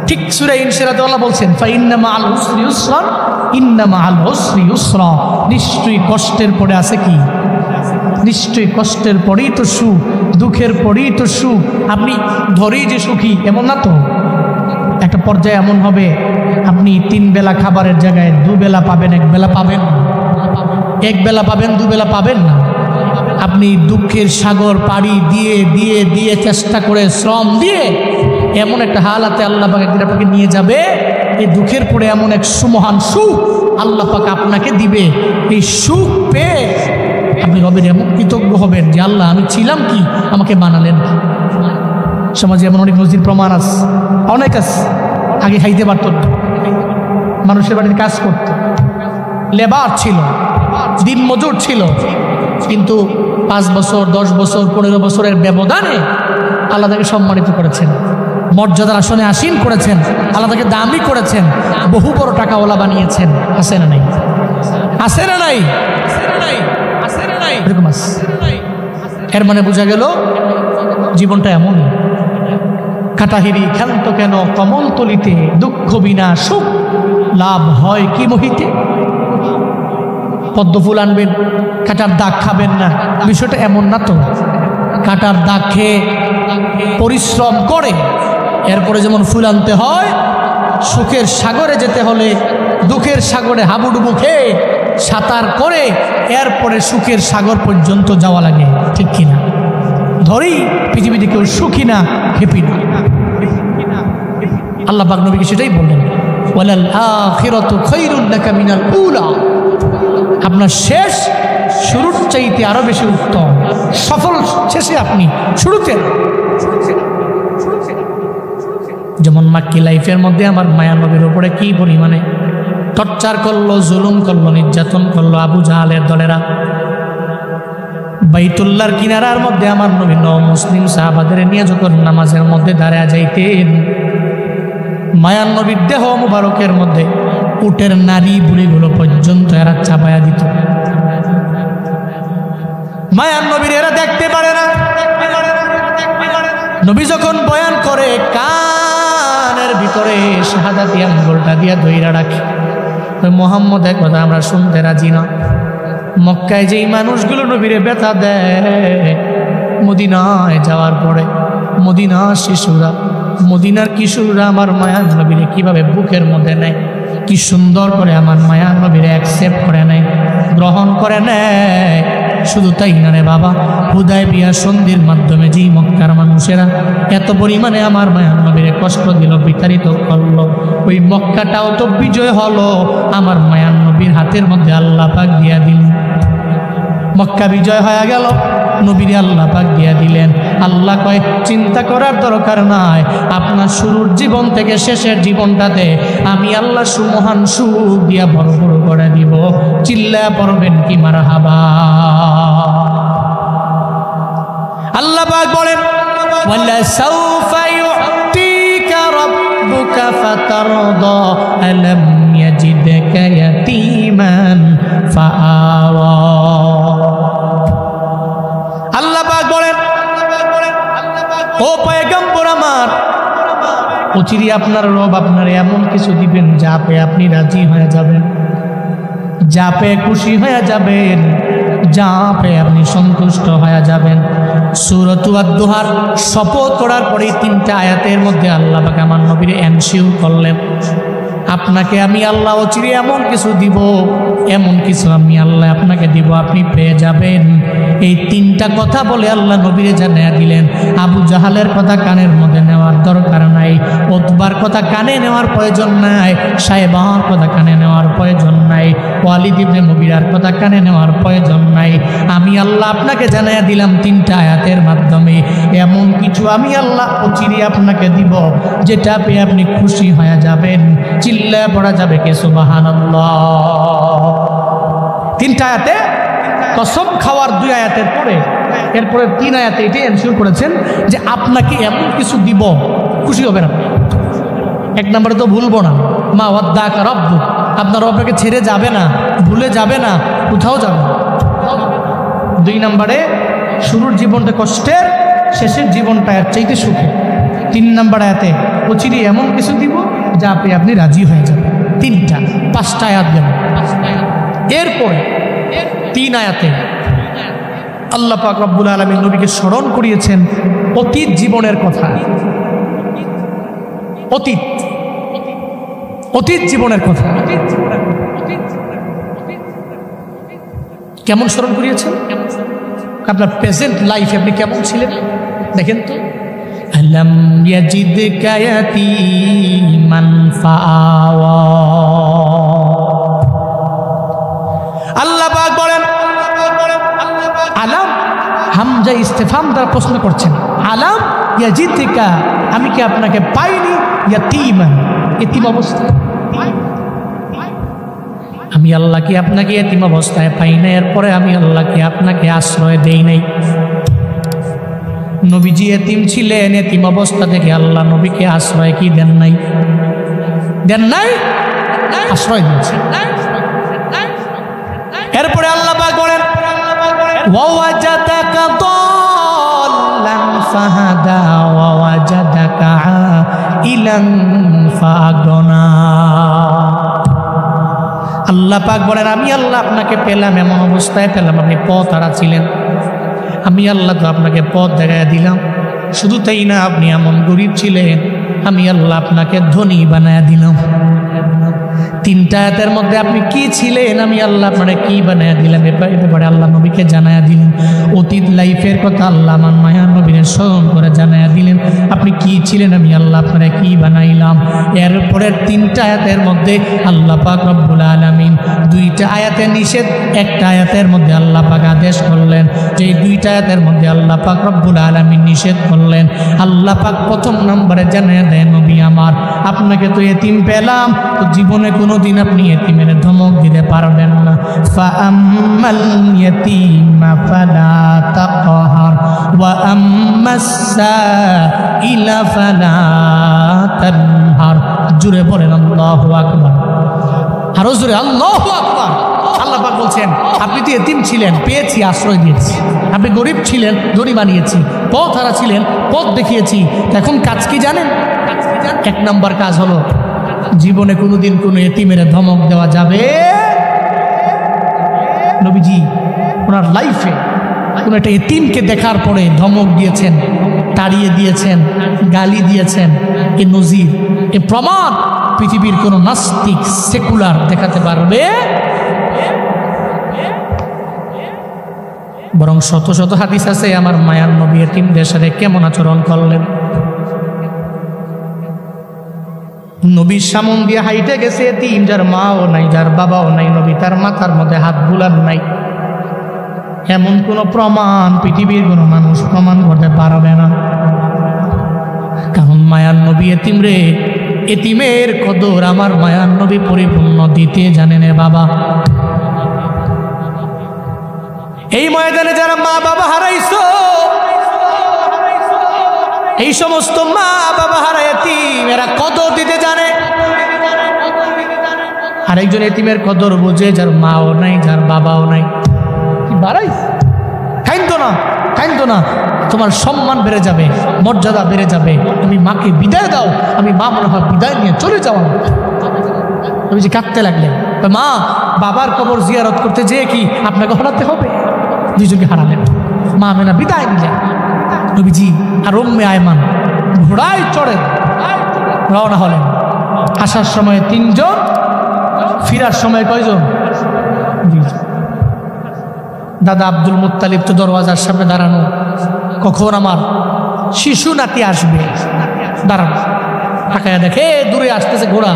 ঠিক সূরা ইনশিরাতে আল্লাহ বলছেন, ফাইন্না মাআল উসরি ইউসরা, ইন্না মাআল উসরি ইউসরা, নিশ্চয়ই কষ্টের পরে আছে কি? নিশ্চয়ই কষ্টের পরেই তো সুখ, দুঃখের পরেই তো সুখ। আপনি ধরেই যে সুখী এমন না তো, একটা পর্যায়ে এমন হবে আপনি 3 বেলা খাবারের জায়গায় 2 বেলা পাবেন, 1 বেলা পাবেন, 1 বেলা পাবেন, 2 বেলা পাবেন না। আপনি দুঃখের সাগর পাড়ি দিয়ে দিয়ে দিয়ে চেষ্টা করে শ্রম দিয়ে এমন একটা হালাতে আল্লাহ পাক একদিন আপনাকে নিয়ে যাবে, এই দুঃখের পরে এমন এক সুমহান সুখ আল্লাহ পাক আপনাকে দিবে। এই সুখ পেয়ে আপনি রবের এমন কৃতজ্ঞ হবেন যে আল্লাহ আমি ছিলাম কি, আমাকে বানালেন। সমাজে এমন অনেক নজির প্রমাণ আছে, অনেক আছে। আগে খাইতে পারত না, মানুষের বাড়িতে কাজ করত, লেবার ছিল, দিন মজুর ছিল, কিন্তু 5 বছর 10 বছর 15 বছরের ব্যবধানে আল্লাহ তাকে সম্মানিত করেছেন, মর্যাদার আসনে আসীন করেছেন, আল্লাহ তাকে দামি করেছেন, বহু বড় টাকাওয়ালা বানিয়েছেন। আছে না নাই? আছে না নাই? এরকম আছে। এর মানে বোঝা গেল জীবনটা এমন। কাটাহিরি ক্ষান্ত কেন কমল তলিতে, দুঃখ বিনা সুখ লাভ হয় কি মহিতে। পদ্ম ফুল আনবেন, কাটার দাগ খাবেন না, বিষয়টা এমন না তো। কাটার দাগ খেয়ে পরিশ্রম করে এরপরে যেমন ফুল আনতে হয়, সুখের সাগরে যেতে হলে দুঃখের সাগরে হাবুডুবু খেয়ে সাঁতার করে এরপরে সুখের সাগর পর্যন্ত যাওয়া লাগে, ঠিক কিনা? ধরেই পৃথিবীতে কেউ সুখী না, হ্যাপি না। আল্লাহ পাক নবীকে সেটাই বললেন, ওয়ালাল আখিরাতু খায়রুন লাকা মিনাল উলা, আপনার শেষ শুরুর চাইতে আরো বেশি উত্তম। সফল শেষে আপনি শুরুতে। যেমন মাক্কি লাইফের মধ্যে আমার মায়া নবীর উপরে কি পরিমাণে টর্চার করলো, জুলুম করলো, নির্যাতন করলো আবু জাহালের দলেরা। বাইতুল্লাহর কিনারার মধ্যে আমার নবী মুসলিম সাহাবাদের নিয়ে যখন নামাজের মধ্যে দাঁড়ায় যাইতেন, মায়ান নবীর দেহ মুবারকের মধ্যে উটের নারী বুড়িগুলো পর্যন্ত এরা চাপায়া দিত। মায়ান নবীর এরা দেখতে পারে না। নবী যখন বয়ান করে কানের ভিতরে শাহাদাতি আঙ্গুলটা দিয়া ধইরা রাখে, মোহাম্মদ এক কথা আমরা শুনতে রাজি না। মক্কায় যেই মানুষগুলো নবীরে ব্যথা দেয়, মদিনায় যাওয়ার পরে মদিনার শিশুরা, মদিনার কিশোররা আমার মায়ার নবীরে কিভাবে বুকের মধ্যে নেয়, কি সুন্দর করে আমার মায়ার নবীরে অ্যাকসেপ্ট করে নেয়, গ্রহণ করে নেয়। শুধু তাই না রে বাবা, হুদায়বিয়া সন্ধির মাধ্যমে যেই মক্কার মানুষেরা এত পরিমাণে আমার মায়ার নবীরে কষ্ট দিল, বিতাড়িত করলো, ওই মক্কাটাও তো বিজয় হলো আমার মায়ার নবীর হাতের মধ্যে আল্লাহ পাক দিয়া দিলেন। মক্কা বিজয় হয়ে গেল, নবীরে আল্লাহ পাক দিয়া দিলেন। আল্লাহ কয় চিন্তা করার দরকার নাই, আপনার শুরুর জীবন থেকে শেষের জীবনটাতে আমি আল্লাহ সুমহান সুখ দিয়া ভরপুর করে দিব। চিল্লায়া পড়বেন কি মারহাবা। আল্লাহ পাক বলেন, ওয়ালা সাউফা ইউতিকা রাব্বুকা ফাতারদা আলাম ইয়াজিদকা ইয়াতীমান ফাআওয়া। আল্লাহ পাক বলেন, ও পয়গম্বর আমার, অচিরে আপনার রব আপনারে এমন কিছু দিবেন যা পেয়ে আপনি রাজি হয়ে যাবেন, যা পেয়ে খুশি হয়ে যাবেন, যা পেয়ে আপনি সন্তুষ্ট হয়ে যাবেন। সূরাত আদ-দুহার শপথ করার পরে 3টা আয়াতের মধ্যে আল্লাহ পাক আমার নবীর এনশিওর করলেন। আপনাকে আমি আল্লাহ অচিরে এমন কিছু দিব, এমন কিছু আমি আল্লাহ আপনাকে দিব, আপনি পেয়ে যাবেন। এই তিনটা কথা বলে আল্লাহ নবীরে জানিয়ে দিলেন। আবু জাহালের কথা কানের মধ্যে নেওয়ার দরকার নাই, উতবার কথা কানে নেওয়ার প্রয়োজন নাই, সাহেবার কথা কানে নেওয়ার প্রয়োজন নাই, ওয়ালিদ ইবনে মুগীরার কথা কানে নেওয়ার প্রয়োজন নাই। আমি আল্লাহ আপনাকে জানিয়ে দিলাম তিনটা আয়াতের মাধ্যমে এমন কিছু আমি আল্লাহ অচিরে আপনাকে দিব, যেটা পেয়ে আপনি খুশি হয়ে যাবেন। চিল্লায় পড়া যাবে কে সুবহানাল্লাহ। তিনটা আয়াতে কসম খাওয়ার 2 আয়াতের পরে এরপরে 3 আয়াতে এটাই এনশিওর করেছেন যে আপনাকে এমন কিছু দিব, খুশি হবেন আপনি। 1 নম্বরে তো ভুলবো না, মা ওয়াদ্দাকা রাব্বুক, আপনার আপনাকে ছেড়ে যাবে না, ভুলে যাবে না, কোথাও যাবে না। 2 নম্বরে শুরুর জীবনটা কষ্টের, শেষের জীবনটা এর চাইতে সুখে। 3 নম্বর আয়াতে অচিরে এমন কিছু দিব যা পেয়ে আপনি রাজি হয়ে যাবেন। 5টা আয়াত দেন। এরপরে 3 আয়াতে আল্লাহ পাক রব্বুল আলামিন নবীকে স্মরণ করিয়েছেন অতীত জীবনের কথা। অতীত জীবনের কথা কেমন স্মরণ করিয়েছেন? আপনার প্রেজেন্ট লাইফে আপনি কেমন ছিলেন দেখেন তো। আলাম ইয়াজিদকা ইয়াতীমান ফাআওয়া, আল্লাহ পাক বলেন আলাম, হামজা ইস্তেফাম দ্বারা প্রশ্ন করছেন, আলাম ইয়াজিদকা, আমি কি আপনাকে পাইনি ইয়াতীমান, এতিম অবস্থায়? আমি আল্লাহ কি আপনাকে এতিম অবস্থায় পাই না? এরপরে আমি আল্লাহ কি আপনাকে আশ্রয় দেই নাই? নবীজি এতিম ছিলেন, এতিম অবস্থা থেকে আল্লাহ নবীকে আশ্রয় কি দেন নাই? দেন নাই, আশ্রয় দিয়েছেন। এরপরে আল্লাহ পাক বলেন ওয়াওয়াজাদাকা দাল্লান ফাহাদা ওয়াওয়াজাদাকা আইলান ফাগনা। আল্লাহ পাক বলেন আমি আল্লাহ আপনাকে পেলাম, এমন অবস্থায় পেলাম আপনি পথ হারা ছিলেন, আমি আল্লাহ তো আপনাকে পথ দেখায় দিলাম। শুধু তাই না, আপনি এমন গরিব ছিলেন, আমি আল্লাহ আপনাকে ধনী বানায় দিলাম। 3টা আয়াতের মধ্যে আপনি কি ছিলেন, আমি আল্লাহ আপনাকে কি বানায় দিলাম, এ ব্যাপারে আল্লাহ নবীকে জানায়া দিলেন। অতীত লাইফের কথা আল্লাহ আমার মায়ার নবীর স্মরণ করে জানায়া দিলেন, আপনি কি ছিলেন, আমি আল্লাহ আপনাকে কি বানাইলাম। এরপরের 3টা আয়াতের মধ্যে আল্লাহ পাক রব্বুল আলামিন 2টা আয়াতে নিষেধ, 1টা আয়াতের মধ্যে আল্লাহ পাক আদেশ করলেন। যে 2টা আয়াতের মধ্যে আল্লাহ পাক রব্বুল আলামিন নিষেধ করলেন, আল্লাহ পাক 1ম নম্বরে জানায়া দেয়, নবী আমার আপনাকে তো এতিম পেলাম, তো জীবনে কোনোদিন আপনি এতিমের ধমক দিতে পারবেন না। ফাআম্মাল ইয়াতীমা ফালা তাকহার ওয়া আম্মাস সাইলা ফালা তানহার। জোরে বলেন আল্লাহু আকবার, আরো জোরে আল্লাহু আকবার। আল্লাহ পাক বলছেন আপনি তো এতিম ছিলেন, পেয়েছি, আশ্রয় দিয়েছি। আপনি গরিব ছিলেন, ধনী বানিয়েছি। পথ হারা ছিলেন, পথ দেখিয়েছি। এখন কাজ কি জানেন? 1 নম্বর কাজ হলো জীবনে কোনোদিন কোনো এতিমের ধমক দেওয়া যাবে। নবীজি ওনার লাইফে কোনো একটা এতিমকে দেখার পরে ধমক দিয়েছেন, তাড়িয়ে দিয়েছেন, গালি দিয়েছেন। এ নজির, এ প্রমাণ পৃথিবীর কোনো নাস্তিক সেকুলার দেখাতে পারবে? বরং শত শত হাদিস আছে আমার মায়ার নবী এতিমদের সাথে কেমন আচরণ করলেন। নবীর সামন দিয়ে হাইটে গেছে এতিম, যার মাও নাই, যার বাবাও নাই, নবী তার মাথার মধ্যে হাত বুলান নাই। এমন কোনো প্রমাণ পৃথিবীর কোনো মানুষ প্রমাণ করতে পারবে না। কারণ মায়ার নবী এতিম রে, এতিমের কদর আমার মায়ার নবী পরিপূর্ণ দিতে জানেন। বাবা, এই ময়দানে যারা মা বাবা হারাইছো, এই সমস্ত মা বাবা হারা এতিম, এরা কদর দিতে জানে। আরেকজন এতিমের কদর বোঝে যার মাও নাই, যার বাবাও নাই। কি বাড়াইস, কাইন্দো না, কাইন্দো না, তোমার সম্মান বেড়ে যাবে, মর্যাদা বেড়ে যাবে। তুমি মাকে বিদায় দাও, আমি মা মনে হয় বিদায় নিয়ে চলে যাওয়া। তুমি যে কাঁদতে লাগলেন, মা বাবার কবর জিয়ারত করতে যেয়ে কি আপনাকে হারাতে হবে? 2জনকে হারালেন। মা মেনা বিদায় নিলেন। নবীজি আর উম্মে আয়মান ঘোড়ায় চড়ে রওনা হলেন। আসার সময় 3 জন, ফিরার সময় কয়জন? 2 জন। দাদা আব্দুল মুত্তালিব তো দরওয়াজার সামনে দাঁড়ানো, কখন আমার শিশু নাতি আসবে দাঁড়ানো, তাকায় দেখে দূরে আসতেছে ঘোড়া,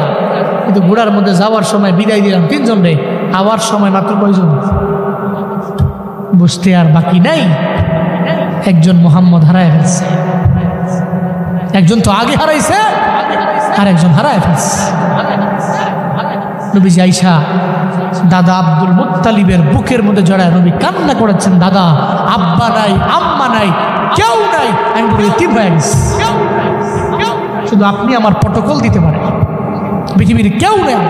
কিন্তু ঘোড়ার মধ্যে যাওয়ার সময় বিদায় দিলাম 3 জন রে, আবার সময় মাত্র কয়জন? বুঝতে আর বাকি নাই, একজন মোহাম্মদ হারায় ফেলছে, একজন তো আগে হারাইছে আর একজন হারায় ফেলছে। নবীজি আয়েশা দাদা আব্দুল মুত্তালিবের বুকের মধ্যে জড়ায় নবী কান্না করেছেন, দাদা আব্বা নাই, আম্মা নাই, কেউ নাই, আমি বলি এতিম হয়ে গেছি, শুধু আপনি আমার প্রটোকল দিতে পারেন, পৃথিবীর কেউ নেই।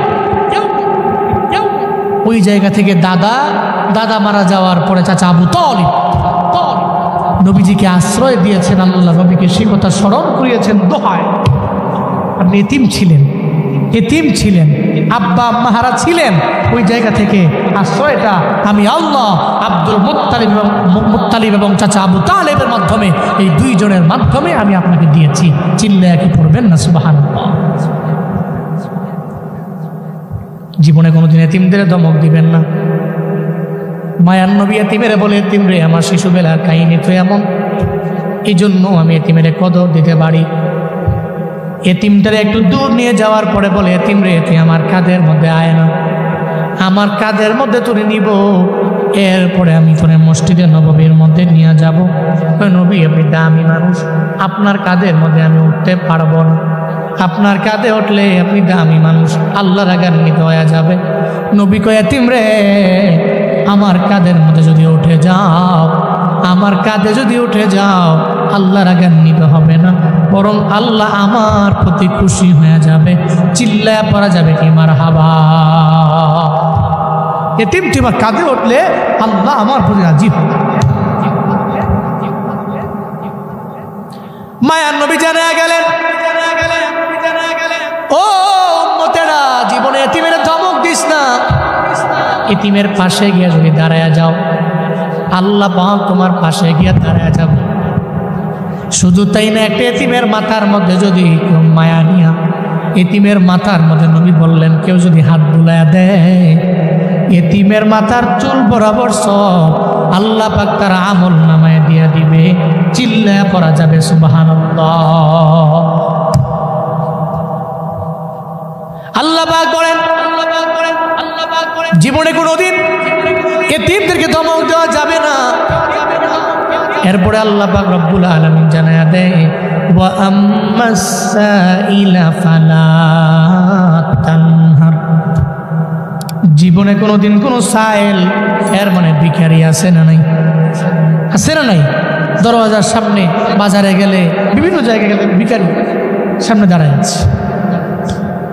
ওই জায়গা থেকে দাদা মারা যাওয়ার পরে চাচা আবু তালিব নবীজিকে আশ্রয় দিয়েছেন, আল্লাহ নবীকে সেই কথা স্মরণ করিয়েছেন দোহায়, আপনি এতিম ছিলেন, আব্বা আম্মা হারা ছিলেন, ওই জায়গা থেকে আশ্রয়টা আমি আল্লাহ আব্দুল মুত্তালিব এবং চাচা আবু তালেবের মাধ্যমে, এই 2 জনের মাধ্যমে আমি আপনাকে দিয়েছি। চিল্লায়া কি পড়বেন না সুবহানাল্লাহ? জীবনে কোনোদিন এতিমদের ধমক দিবেন না। মায়ার নবী এতিমেরে বলে, এতিম রে আমার শিশুবেলার কাহিনী তো এমন, এই জন্য আমি এতিমেরে কদর দিতে পারি। এতিমটারে একটু দূর নিয়ে যাওয়ার পরে বলে, এতিম রে তুই আমার কাঁধের মধ্যে আয় না, আমার কাঁধের মধ্যে তুলে নিব, এরপরে আমি তোরে মসজিদে নববীর মধ্যে নিয়ে যাব। নবী আপনি দামি মানুষ, আপনার কাঁধের মধ্যে আমি উঠতে পারবো না, আপনার কাঁধে উঠলে আপনি দামি মানুষ, আল্লাহর রাগান্বিত হয়ে যাবে। নবী কয়, এতিম রে আমার কাঁধের মধ্যে যদি উঠে যাও, আমার কাঁধে যদি উঠে যাও, আল্লাহ রাগান্বিত হবে না, বরং আল্লাহ আমার প্রতি খুশি হয়ে যাবে। চিল্লায়া পড়া যাবে কি মারহাবা? এতিম তোমার কাঁধে উঠলে আল্লাহ আমার প্রতি রাজি হবে। মায়ার নবী জানা গেলেন, ও উম্মতেরা, জীবনে এতিমের ধমক দিস না, এতিমের পাশে গিয়ে যদি দাঁড়ায়া যাও, আল্লাহ পাক তোমার পাশে গিয়ে দাঁড়ায়া যাবে। শুধু তাই না, একটা এতিমের মাথার মধ্যে যদি কেউ মায়া নিয়া, এতিমের মাথার মধ্যে নবী বললেন কেউ যদি হাত বুলায়া দেয়, এতিমের মাথার চুল বরাবর সব আল্লাহ পাক তার আমল নামায় দিয়া দিবে। চিল্লায়া পড়া যাবে সুবহানাল্লাহ। আল্লাহ পাক বলেন, জীবনে কোনোদিন এতিমদেরকে ধমক দেওয়া যাবে না। এরপরে আল্লাহ পাক রব্বুল আলামিন জানায়া দেয়, ওয়া আম্মাস সাইলা ফালা তানহার। জীবনে কোনোদিন কোনো সাইল, এর মানে ভিখারি আছে না নাই? আছে না নাই? দরওয়াজার সামনে, বাজারে গেলে, বিভিন্ন জায়গায় গেলে ভিখারি সামনে দাঁড়ায় আছে,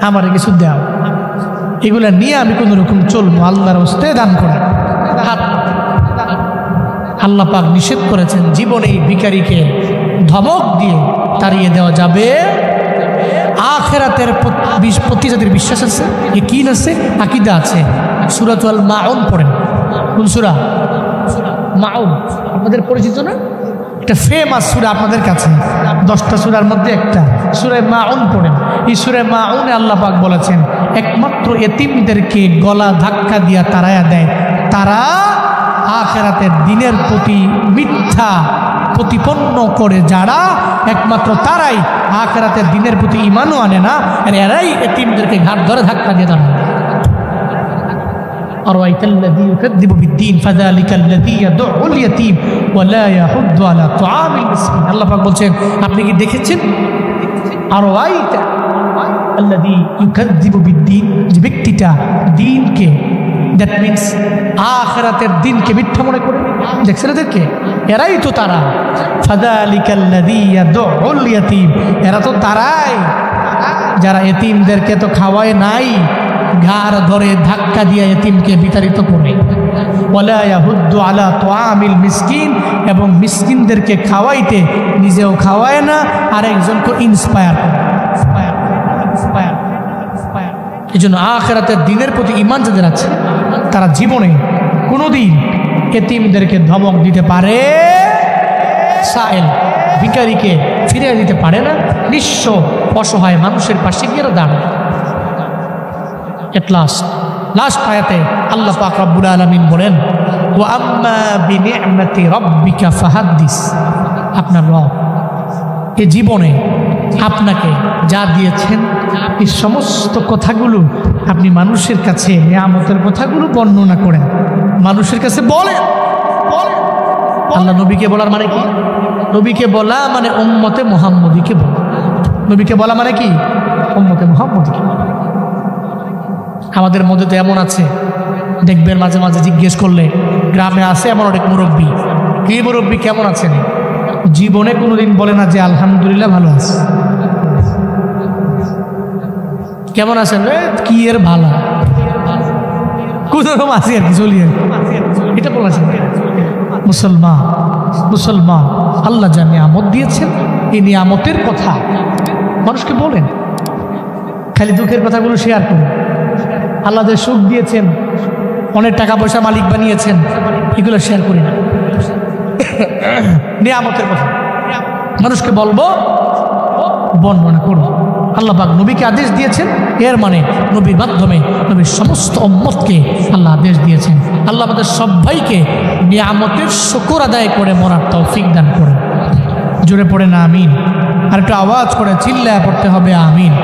আমার কিছু দাও, এগুলা নিয়ে আমি কোনো রকম চলবো, আল্লাহর হস্তে দান করে। আল্লাহ পাক নিষেধ করেছেন, জীবনে এই ভিখারিকে ধমক দিয়ে তাড়িয়ে দেওয়া যাবে। আখিরাতের প্রতি যাদের বিশ্বাস আছে, ইয়াকিন আছে, আকীদা আছে, সূরাতুল মাউন পড়েন। কোন সূরা? মাউন, আপনাদের পরিচিত না? একটা ফেমাস সূরা আপনাদের কাছে, 10টা সূরার মধ্যে একটা সূরা মাউন পড়েন। এই সূরা মাউনে আল্লাহ পাক বলেছেন, একমাত্র এতিমদেরকে গলা ধাক্কা দিয়া তাড়ায়া দেয় তারা আখিরাতের দিনের প্রতি মিথ্যা প্রতিপন্ন করে, যারা একমাত্র তারাই আখিরাতের দিনের প্রতি ঈমানও আনে না, আর এরাই এতিমদেরকে ঘাট ধরে ধাক্কা দিয়ে দাঁড়ায়। আরাইতাল্লাযী ইউকাযযিবু বিদ্দীন ফাযালিকাল্লাযী ইয়াদউল ইয়াতীম ওয়া লা ইয়াহুদ্দু আলা তুআমিল মিসকিন। আল্লাহ পাক বলছেন, আপনি কি দেখেছেন? আরাইতা আল্লাযী ইউকাযযিবু বিদ্দীন, যে ব্যক্তিটা দিনকে, দ্যাট মিনস আখিরাতের দিনকে মিথ্যা মনে করে, দেখছেন এদেরকে? এরাই তো তারা। ফাযালিকাল্লাযী ইয়াদউল ইয়াতীম, এরা তো তারাই যারা এতিমদেরকে তো খাওয়ায় নাই, ঘাড় ধরে ধাক্কা দিয়ে এতিমকে বিতাড়িত করে। ওয়ালা ইয়াহুদ্দু আলা তুআমিল মিসকিন, এবং মিসকিনদেরকে খাওয়াইতে নিজেও খাওয়ায় না, আর একজনকে ইন্সপায়ার করে। এই জন্য আখিরাতের দিনের প্রতি ঈমান যাদের আছে, তারা জীবনে কোনোদিন এতিমদেরকে ধমক দিতে পারে, সাইল ভিখারিকে ফিরিয়ে দিতে পারে না, নিঃস্ব অসহায় মানুষের পাশে গিয়ে দাঁড়ায়। এট লাস্ট আয়াতে আল্লাহ পাক রব্বুল আলামিন বলেন, ওয়া আম্মা বিনি'মাতি রাব্বিকা ফাহাদ্দিস। আপনার রব এই জীবনে আপনাকে যা দিয়েছেন এই সমস্ত কথাগুলো আপনি মানুষের কাছে নিয়ামতের কথাগুলো বর্ণনা করেন, মানুষের কাছে বলেন। আল্লাহ নবীকে বলার মানে কি? নবীকে বলা মানে উম্মতে মুহাম্মদীকে বলা। নবীকে বলা মানে কি? উম্মতে মুহাম্মদীকে। আমাদের মধ্যে তো এমন আছে, দেখবেন মাঝে মাঝে জিজ্ঞেস করলে গ্রামে আছে এমন অনেক মুরব্বী, কি মুরব্বী কেমন আছেন, জীবনে কোনোদিন বলে না যে আলহামদুলিল্লাহ ভালো আছে। কেমন আছেন? কি এর ভালো, কোনোরকম আছে আর কি, চলিয়ে এটা বলেছেন। মুসলমান আল্লাহ যা নিয়ামত দিয়েছেন এই নিয়ামতের কথা মানুষকে বলেন, খালি দুঃখের কথাগুলো শেয়ার করুন। আল্লাহ যে সুখ দিয়েছেন, অনেক টাকা পয়সা মালিক বানিয়েছেন, এগুলো শেয়ার করি না। নিয়ামতের কথা মানুষকে বলবো, বর্ণনা করবো। আল্লাহ পাক নবীকে আদেশ দিয়েছেন, এর মানে নবীর মাধ্যমে নবীর সমস্ত উম্মতকে আল্লাহ আদেশ দিয়েছেন। আল্লাহ আমাদের সবাইকে নিয়ামতের শুকর আদায় করে মরার তৌফিক দান করে। জোরে পড়ে না আমিন। আর একটু আওয়াজ করে চিল্লায় পড়তে হবে আমিন।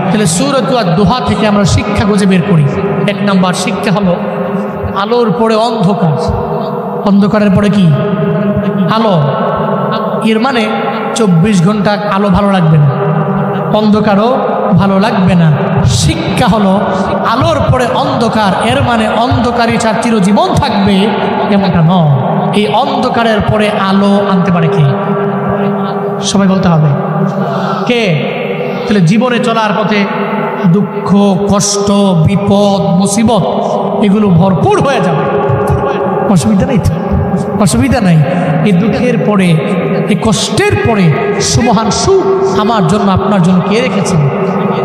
তাহলে সূরাত আদ-দুহা থেকে আমরা শিক্ষা খুঁজে বের করি। 1 নম্বর শিক্ষা হলো আলোর পরে অন্ধকার, অন্ধকারের পরে কি? আলো। এর মানে 24 ঘন্টা আলো ভালো লাগবে না, অন্ধকারও ভালো লাগবে না। শিক্ষা হলো আলোর পরে অন্ধকার, এর মানে অন্ধকারই ছাড়া চিরজীবন থাকবে এমনটা নয়। এই অন্ধকারের পরে আলো আনতে পারে কে? সবাই বলতে হবে কে? তাহলে জীবনে চলার পথে দুঃখ, কষ্ট, বিপদ, মুসিবত এগুলো ভরপুর হয়ে যাবে, অসুবিধা নেই তো, অসুবিধা নাই। এই দুঃখের পরে, এই কষ্টের পরে সুমহান সুখ আমার জন্য আপনার জন্য কে রেখেছেন?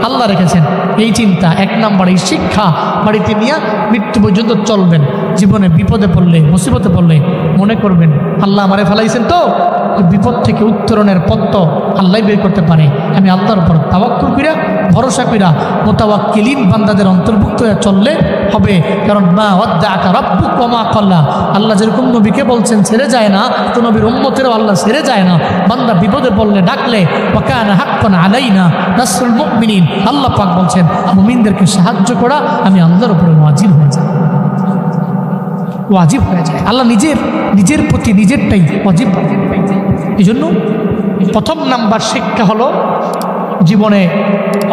আল্লাহ রেখেছেন। এই চিন্তা 1 নম্বর, এই শিক্ষা বাড়িতে নিয়ে মৃত্যু পর্যন্ত চলবেন। জীবনে বিপদে পড়লে, মুসিবতে পড়লে মনে করবেন আল্লাহ আমারে ফেলাইছেন, তো বিপদ থেকে উত্তরণের পথ তো আল্লাহ বের করতে পারে। আমি আল্লাহর উপর তাওয়াক্কুল কইরা, ভরসা কইরা মুতাওয়াক্কিলিন বান্দাদের অন্তর্ভুক্ত হয়ে চললে হবে। কারণ মা ওয়াদ্দাআকা রাব্বুকা ওয়া মা ক্বালা, আল্লাহ যেরকম নবীকে বলছেন ছেড়ে যায় না, তো নবীর উম্মতেরও আল্লাহ ছেড়ে যায় না। বান্দা বিপদে পড়লে ডাকলে ওয়া কানা হাক্কান আলাইনা নাসরুল মুমিনিন, আল্লাহ পাক বলছেন মুমিনদেরকে সাহায্য করা আমি আল্লাহর উপরে ওয়াজিব হয়ে যায়, ওয়াজিব হয়ে যায়। আল্লাহ নিজের প্রতি নিজেরটাই ওয়াজিব। এই জন্য 1 নাম্বার শিক্ষা হলো জীবনে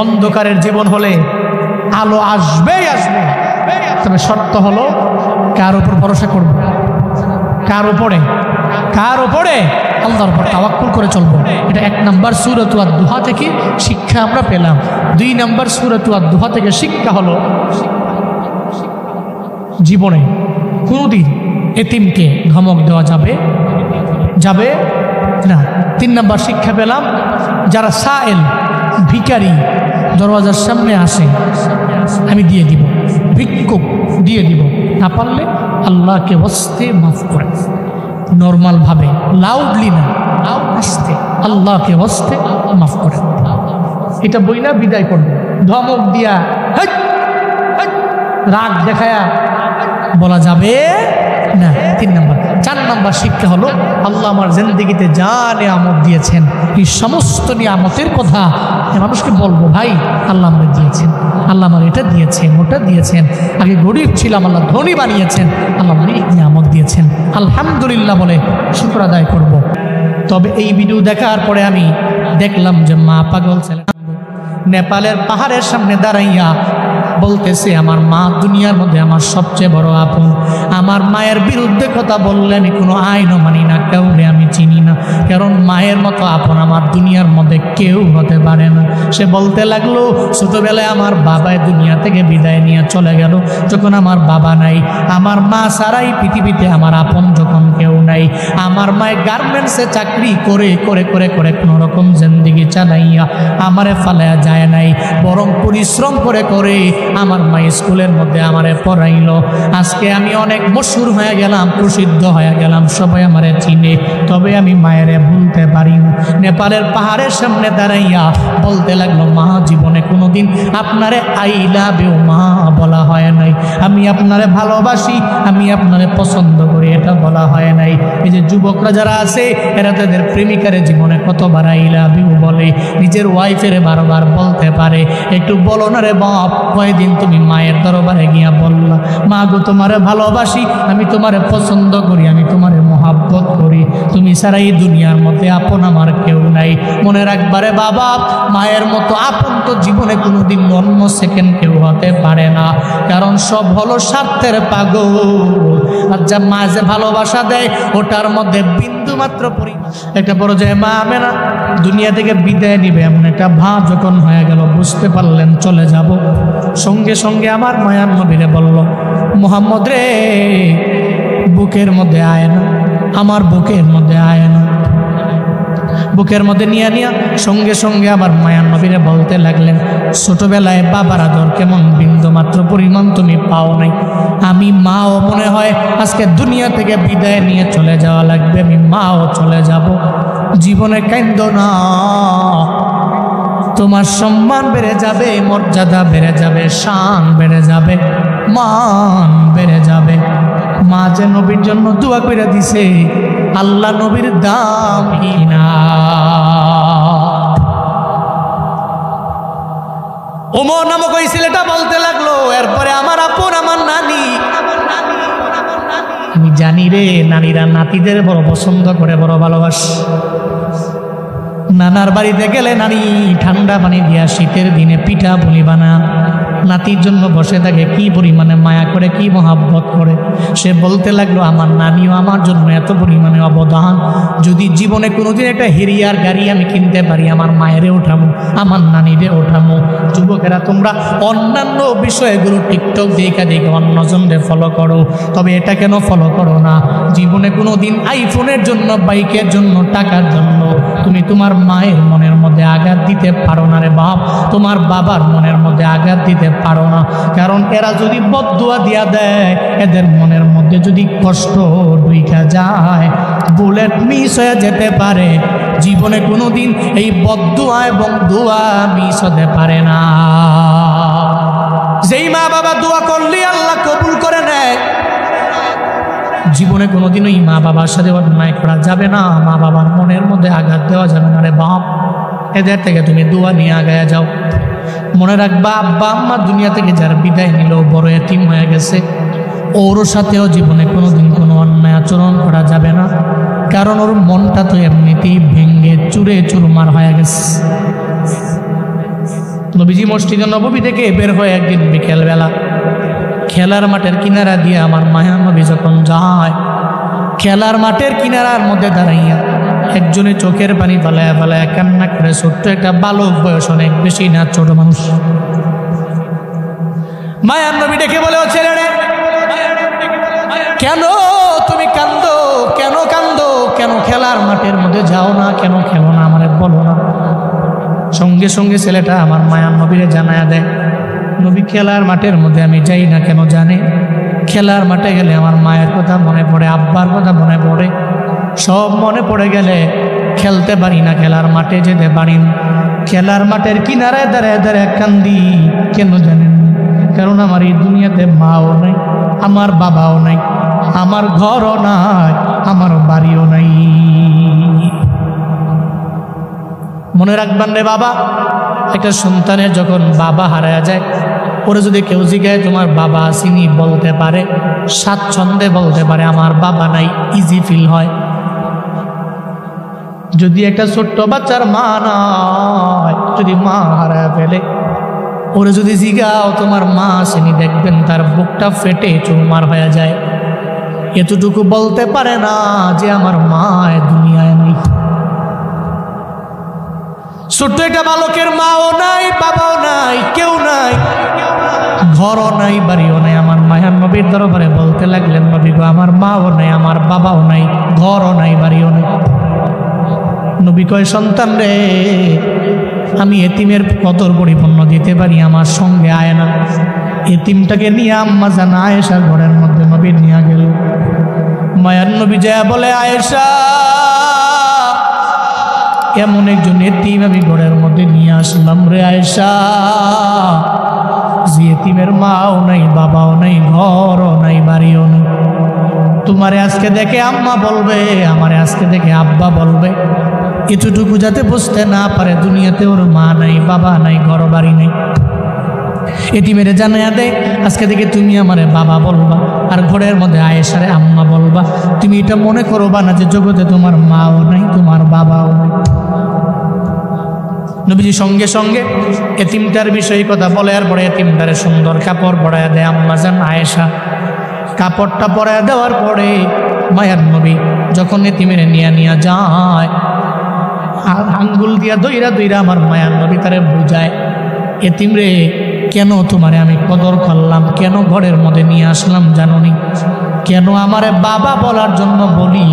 অন্ধকারের জীবন হলে আলো আসবে, তবে শর্ত হলো কার উপর ভরসা করব, কার উপরে আল্লাহর উপর তাওয়াক্কুল করে চলবো। এটা 1 নাম্বার সূরাত আদ-দুহা থেকে শিক্ষা আমরা পেলাম। 2 নাম্বার সূরাত আদ-দুহা থেকে শিক্ষা হলো জীবনে কোনোদিন এতিমকে ধমক দেওয়া যাবে না। 3 নাম্বার শিক্ষা পেলাম, যারা সায়েল ভিখারি দরওয়াজার সামনে আসে আমি দিয়ে দিব, ভিক্ষুক দিয়ে দিব, না পারলে আল্লাহকে ওয়াস্তে মাফ করে, নর্মাল ভাবে, লাউডলি না, আস্তে আল্লাহকে ওয়াস্তে মাফ করে। এটা বই না বিদায় করবে, ধমক দিয়া রাগ দেখায়া বলা যাবে না। 3 নাম্বার। 4 নাম্বার শিক্ষা হলো আল্লাহ আমার জিন্দেগিতে যা নিয়ামত দিয়েছেন এই সমস্ত নিয়ামতের কথা মানুষকে বলবো, ভাই আল্লাহ আমার দিয়েছেন, আল্লাহ আমার এটা দিয়েছেন, ওটা দিয়েছেন, আগে গরিব ছিলাম আল্লাহ ধনী বানিয়েছেন, আল্লাহ অনেক নিয়ামত দিয়েছেন, আলহামদুলিল্লাহ বলে শুকর আদায় করব। তবে এই ভিডিও দেখার পরে আমি দেখলাম যে মা পাগল ছেলে নেপালের পাহাড়ের সামনে দাঁড়াইয়া বলতেছে আমার মা দুনিয়ার মধ্যে আমার সবচেয়ে বড় আপন। আমার মায়ের বিরুদ্ধে কথা বললে আমি কোনো আইনও মানি না, কাউরে আমি চিনি না, কারণ মায়ের মতো আপন আমার দুনিয়ার মধ্যে কেউ হতে পারে না। সে বলতে লাগলো ছোটবেলায় আমার বাবা দুনিয়া থেকে বিদায় নিয়ে চলে গেল, যখন আমার বাবা নাই, আমার মা ছাড়াই পৃথিবীতে আমার আপন যখন কেউ নাই। আমার মায়ে গার্মেন্টসে চাকরি করে করে করে করে কোনো রকম জিন্দেগি চালাইয়া আমারে ফালাইয়া যায় নাই, বরং পরিশ্রম করে করে আমার মা স্কুলের মধ্যে আমারে পড়াইল। আজকে আমি অনেক মশহুর হয়ে গেলাম, প্রসিদ্ধ হয়ে গেলাম, সবাই আমারে চিনে, তবে আমি মায়েরে ভুলতে পারি না। নেপালের পাহাড়ের সামনে দাঁড়াইয়া বলতে লাগলো, মা জীবনে কোনোদিন আপনারে আই লাভ ইউ মা বলা হয় নাই, আমি আপনারে ভালোবাসি, আমি আপনারে পছন্দ করি এটা বলা হয় নাই। এই যে যুবকরা যারা আছে এরা তাদের প্রেমিকারে জীবনে কতবার আই লাভ ইউ বলে, নিজের ওয়াইফের বারবার বলতে পারে। একটু বলো না রে বাপ, কয়দিন তুমি মায়ের দরবারে গিয়া বললা, মা গো তোমারে ভালোবাসি, আমি তোমারে পছন্দ করি, আমি তোমারে মহাব্বত করি, তুমি ছাড়া এই দুনিয়ার মধ্যে আপন আমার কেউ নাই। মনে রাখবারে বাবা, মায়ের মতো আপন তো জীবনে কোনোদিন অন্য সেকেন্ড কেউ হতে পারে না, কারণ সব হলো স্বার্থের পাগল। আর যা মা যে ভালোবাসা দেয় ওটার মধ্যে বিন্দু মাত্র পরিমাণ। একটা পর্যায়ে মা আমেনা দুনিয়া থেকে বিদায় নিবে এমন একটা ভাব যখন হয়ে গেল, বুঝতে পারলেন চলে যাব। সঙ্গে সঙ্গে আমার মায়ার নবীরে বলল, মুহাম্মদ রে বুকের মধ্যে আয় না, আমার বুকের মধ্যে আয় না। বুকের মধ্যে নিয়ে সঙ্গে সঙ্গে আমার মায়ার নবীরে বলতে লাগলেন, ছোটবেলায় বাবার আদর কেমন বিন্দু মাত্র পরিমাণ তুমি পাও নাই, আমি মাও মনে হয় আজকে দুনিয়া থেকে বিদায় নিয়ে চলে যাওয়া লাগবে, আমি মাও চলে যাব। জীবনে কাইন্দ না, তোমার সম্মান বেড়ে যাবে, মর্যাদা বেড়ে যাবে, শান বেড়ে যাবে, মান বেড়ে যাবে। মা যে নবীর জন্য দোয়া করে দিছে, আল্লাহ নবীর দাম কিনা। ওমর নামক ওই ছেলেটা বলতে লাগলো, এরপরে আমার আপন আমার নানি, আমি জানি রে নানিরা নাতিদের বড় পছন্দ করে, বড় ভালোবাসে। নানার বাড়িতে গেলে নানি ঠান্ডা পানি দিয়া শীতের দিনে পিঠা পুলি বানা নাতির জন্য বসে থাকে, কি পরিমাণে মায়া করে, কি মহাব্বত করে। সে বলতে লাগলো, আমার নানিও আমার জন্য এত পরিমাণে অবদান, যদি জীবনে কোনোদিন একটা হেরিয়ার গাড়ি আমি কিনতে পারি, আমার মায়েরে ওঠামো, আমার নানিরে ওঠামো। যুবকেরা তোমরা অন্যান্য বিষয়গুলো টিকটক দেখা অন্যজনরে ফলো করো, তবে এটা কেন ফলো করো না? জীবনে কোনোদিন আইফোনের জন্য, বাইকের জন্য, টাকার জন্য তুমি তোমার মায়ের মনের মধ্যে আঘাত দিতে পারো না রে বাপ, তোমার বাবার মনের মধ্যে আঘাত দিতে পারো না। কারণ এরা যদি বদদুয়া দিয়া দেয়, এদের মনের মধ্যে যদি কষ্ট ঢুইকা যায়, বুলেট মিস হয়ে যেতে পারে। জীবনে কোনোদিন এই বদদুয়া এবং দোয়া মিস হতে পারে না। যেই মা বাবা দোয়া করলে আল্লাহ কবুল করে নেয়, জীবনে কোনোদিন ওই মা বাবার সাথে অন্যায় করা যাবে না, মা বাবার মনের মধ্যে আঘাত দেওয়া যাবে না রে বাপ। এদের থেকে তুমি দোয়া নিয়ে আগায় যাও। মনে রাখবা, আব্বা আম্মা দুনিয়া থেকে যার বিদায় নিল, বড় এতিম হয়ে গেছে, ওর সাথেও জীবনে কোনোদিন কোনো অন্যায় আচরণ করা যাবে না, কারণ ওর মনটা তো এমনিতেই ভেঙ্গে চুরে চুরমার হয়ে গেছে। নবীজি মসজিদে নববী থেকে বের হয়ে একদিন বিকেলবেলা খেলার মাঠের কিনারা দিয়ে আমার মায়া নবী যখন যায়, খেলার মাঠের কিনারার মধ্যে দাঁড়াইয়া একজনে চোখের পানি ফালায়া ফালায়া কান্না করে। ছোট্ট একটা বালক, বয়স অনেক বেশি না, ছোট মানুষ। মায়ার নবী ডেকে বলে, ও ছেলে রে, কেন তুমি কান্দো, কেন কান্দো, কেন খেলার মাঠের মধ্যে যাও না, কেন খেলো না, আমারে বলো না। সঙ্গে সঙ্গে ছেলেটা আমার মায়ার নবীরে জানায়া দেয়, নবী খেলার মাঠের মধ্যে আমি যাই না কেন জানে? খেলার মাঠে গেলে আমার মায়ের কথা মনে পড়ে, আব্বার কথা মনে পড়ে, সব মনে পড়ে গেলে খেলতে পারি না, খেলার মাঠে যেতে পারি না। খেলার মাঠের কিনারায় দাঁড়ায় দাঁড়ায় কান্দি, কেন জানেন? কারণ আমার এই দুনিয়াতে মাও নাই, আমার বাবাও নাই, আমার ঘরও নাই, আমার বাড়িও নাই। মনে রাখবেন রে বাবা, একটা সন্তানের যখন বাবা হারায় যায়, ওরা যদি কেউ জিজ্ঞাসা তোমার বাবা আসেনি, বলতে পারে, স্বাচ্ছন্দ্যে বলতে পারে আমার বাবা নাই, ইজি ফিল হয়। যদি একটা ছোট্ট বাচ্চার মা নাই, যদি মা হারায় ফেলে, ওরা যদি জিজ্ঞাও তোমার মা আসেনি, দেখবেন তার বুকটা ফেটে চুরমার হয়ে যায়। এতটুকু বলতে পারে না যে আমার মা দুনিয়ায় নেই। ছোট্ট একটা বালকের মাও নাই, বাবাও নাই, কেউ নাই, ঘরও নাই, বাড়িও নাই। আমার মায়ার নবীর দরবারে বলতে লাগলেন, নবী গো, আমার মাও নাই, আমার বাবাও নাই, ঘরও নাই, বাড়িও নাই। নবী কয়, সন্তান রে, আমি এতিমের কদর পরিপূর্ণ দিতে পারি, আমার সঙ্গে আয় না। এতিমটাকে নিয়ে আম্মা জান আয়েশা ঘরের মধ্যে নবী নিয়ে গেল। মায়ার নবী যায় বলে, আয়েশা এমন একজন এতিম আমি ঘরের মধ্যে নিয়ে আসলাম রে আয়েশা, যে এতিমের মাও নাই, বাবাও নাই, ঘরও নাই, বাড়িও নাই। তোমারে আজকে দেখে আম্মা বলবে, আমারে আজকে দেখে আব্বা বলবে, এতটুকু যাতে বুঝতে না পারে দুনিয়াতে ওর মা নাই, বাবা নাই, ঘর বাড়ি নাই। এতিমেরে জানায়া দেয় আজকে থেকে তুমি আমারে বাবা বলবা, আর ঘরের মধ্যে আয়েশারে আম্মা বলবা। তুমি এটা মনে করবা না যে জগতে তোমার মাও নাই, তোমার বাবাও নাই। নবীজি সঙ্গে সঙ্গে এতিমটার বিষয়ে কথা বলে, আর পরে এতিমটারে সুন্দর কাপড় পরায়া দেয় আম্মা জান আয়েশা। কাপড়টা পরায়া দেওয়ার পরে মায়ার নবী যখন এতিমেরে নিয়ে যায়, আঙ্গুল দিয়া দইরা দইরা আমার মায়ার নবী তারে বুঝায়, এতিম রে কেন তোমারে আমি কদর করলাম, কেন ঘরের মধ্যে নিয়ে আসলাম জানোনি, কেন আমারে বাবা বলার জন্য বলি,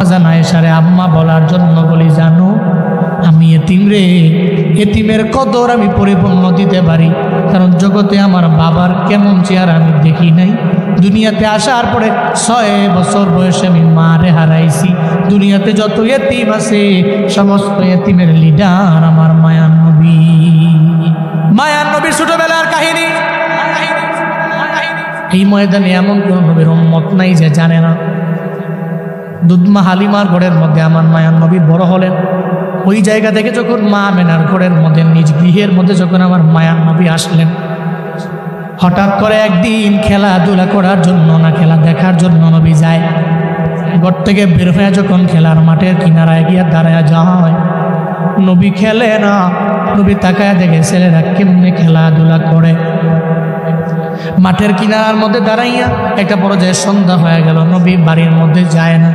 জান আয়েশারে আম্মা বলার জন্য বলি জানো? আমি এতিম রে, এতিমের কদর আমি পরিপূর্ণ দিতে পারি, কারণ জগতে আমার বাবার কেমন চেহারা আমি দেখি নাই। দুনিয়াতে আসার পরে 6 বছর বয়সে আমি মারে হারাইছি। দুনিয়াতে যত এতিম আছে সমস্ত এতিমের লিডার আমার মায়ার নবী। মায়ার নবীর ছোটবেলার কাহিনী। এই ময়দানে এমন কোন নবীর উম্মত নাই যে জানে না। দুধমা হালিমার ঘরের মধ্যে আমার মায়ার নবী বড় হলেন। ওই জায়গা থেকে যখন মা আমেনার ঘরের মধ্যে নিজ গৃহের মধ্যে যখন আমার মায়ার নবী আসলেন, হঠাৎ করে একদিন খেলাধুলা করার জন্য না খেলা দেখার জন্য নবী যায়। ঘর থেকে বের হয়ে যখন খেলার মাঠের কিনারায় গিয়ে দাঁড়ায় যায়, নবী খেলে না, নবী তাকায় দেখে ছেলেরা কেমনে খেলাধুলা করে। মাঠের কিনারার মধ্যে দাঁড়াইয়া একটা পর্যায়ে সন্ধ্যা হয়ে গেল, নবী বাড়ির মধ্যে যায় না।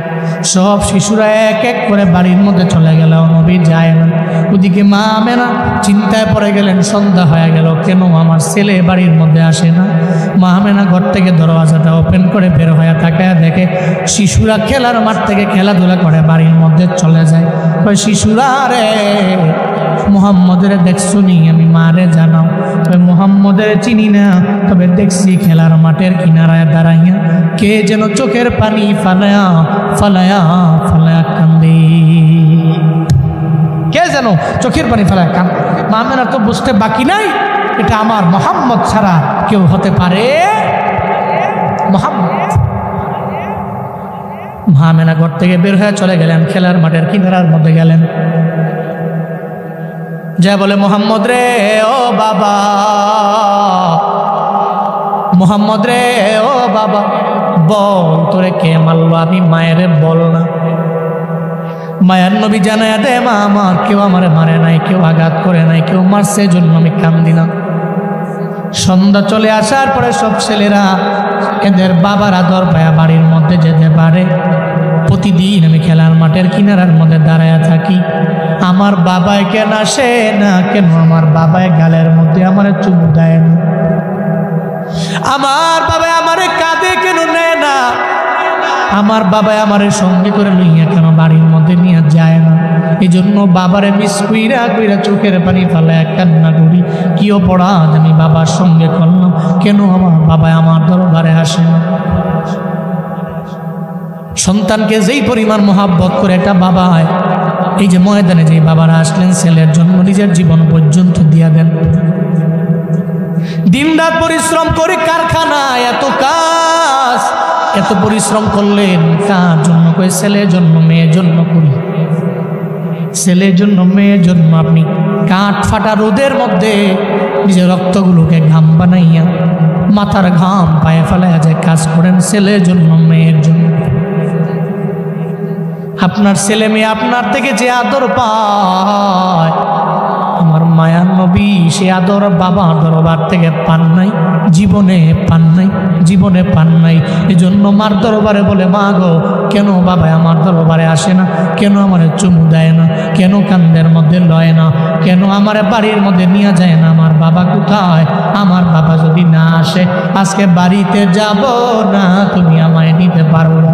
সব শিশুরা এক এক করে বাড়ির মধ্যে চলে গেল, নবী যায় না। ওদিকে মা আমেনা চিন্তায় পড়ে গেলেন, সন্ধ্যা হয়ে গেল, কেন আমার ছেলে বাড়ির মধ্যে আসে না? মা আমেনা ঘর থেকে দরওয়াজাটা ওপেন করে বের হয়ে তাকায় দেখে শিশুরা খেলার মাঠ থেকে খেলাধুলা করে বাড়ির মধ্যে চলে যায়। শিশুরা রে, মুহাম্মদের দেখছো নি? আমি মারে জানাও, মুহাম্মদের চিনি না, তবে দেখছি খেলার মাঠের কিনারায় দাঁড়াইয়া কে যেন চোখের পানি ফালায়া ফালায়া ফালায়া কান্দে। কে যেন চোখের পানি ফালায়া কান্দে। মা আমেনা তো বুঝতে বাকি নাই এটা আমার মুহাম্মদ ছাড়া কেউ হতে পারে। মুহাম্মদ। মা আমেনা ঘর থেকে বের হয়ে চলে গেলেন, খেলার মাঠের কিনারার মধ্যে গেলেন। যা বলে, মুহাম্মদ রে ও বাবা, মুহাম্মদ রে ও বাবা, বল তোরে কে মারলো? আমি মায়ের বল না। মায়ের নবী জানায় দে, মা আমার কেউ আমারে মারে নাই, কেউ আঘাত করে নাই, কেউ মারছে জন্য আমি কান্দি না। সন্ধ্যা চলে আসার পরে সব ছেলেরা এদের বাবার আদর পায়া বাড়ির মধ্যে যেতে পারে। প্রতিদিন আমি খেলার মাঠের কিনারার মধ্যে দাঁড়ায় থাকি, আমার বাবাই কেন আসে না? কেন আমার বাবাই গালের মধ্যে আমার চুমু দেয় না? আমার বাবা আমারে কাঁধে কেন নেয় না? আমার বাবা আমারে সঙ্গে করে লইয়া কেন বাড়ির মধ্যে নিয়ে যায় না? এই জন্য বাবারে মিস কইরা কইরা চোখের পানি ফালায় কান্না করি। কি অপরাধ আমি বাবার সঙ্গে করলাম? কেন আমার বাবা আমার দরবারে আসে না? সন্তানকে যেই পরিমাণ মহাব্বত করে একটা বাবা হয়, এই যে ময়দানে যে বাবারা আসলেন ছেলের জন্য নিজের জীবন পর্যন্ত দিয়া দেন। দিনরাত পরিশ্রম করে কারখানায় এত কাজ, এত পরিশ্রম করলেন কার জন্য? কই ছেলের জন্য, মেয়ের জন্য করি। ছেলের জন্য, মেয়ের জন্য আপনি কাঠ ফাটা রোদের মধ্যে নিজের রক্তগুলোকে ঘাম বানাইয়া মাথার ঘাম পায়ে ফেলাইয়া যায় কাজ করেন ছেলের জন্য, মেয়ের জন্য। আপনার ছেলে মেয়ে আপনার থেকে যে আদর পায়, আমার মায়ার নবী সে আদর বাবা দরবার থেকে পান নাই, জীবনে পান নাই, জীবনে পান নাই। এই জন্য মার দরবারে বলে, মা গো কেন বাবা আমার দরবারে আসে না? কেন আমার চুমু দেয় না? কেন কান্দের মধ্যে লয় না? কেন আমার বাড়ির মধ্যে নিয়ে যায় না? আমার বাবা কোথায়? আমার বাবা যদি না আসে আজকে বাড়িতে যাব না, তুমি আমায় নিতে পারো না।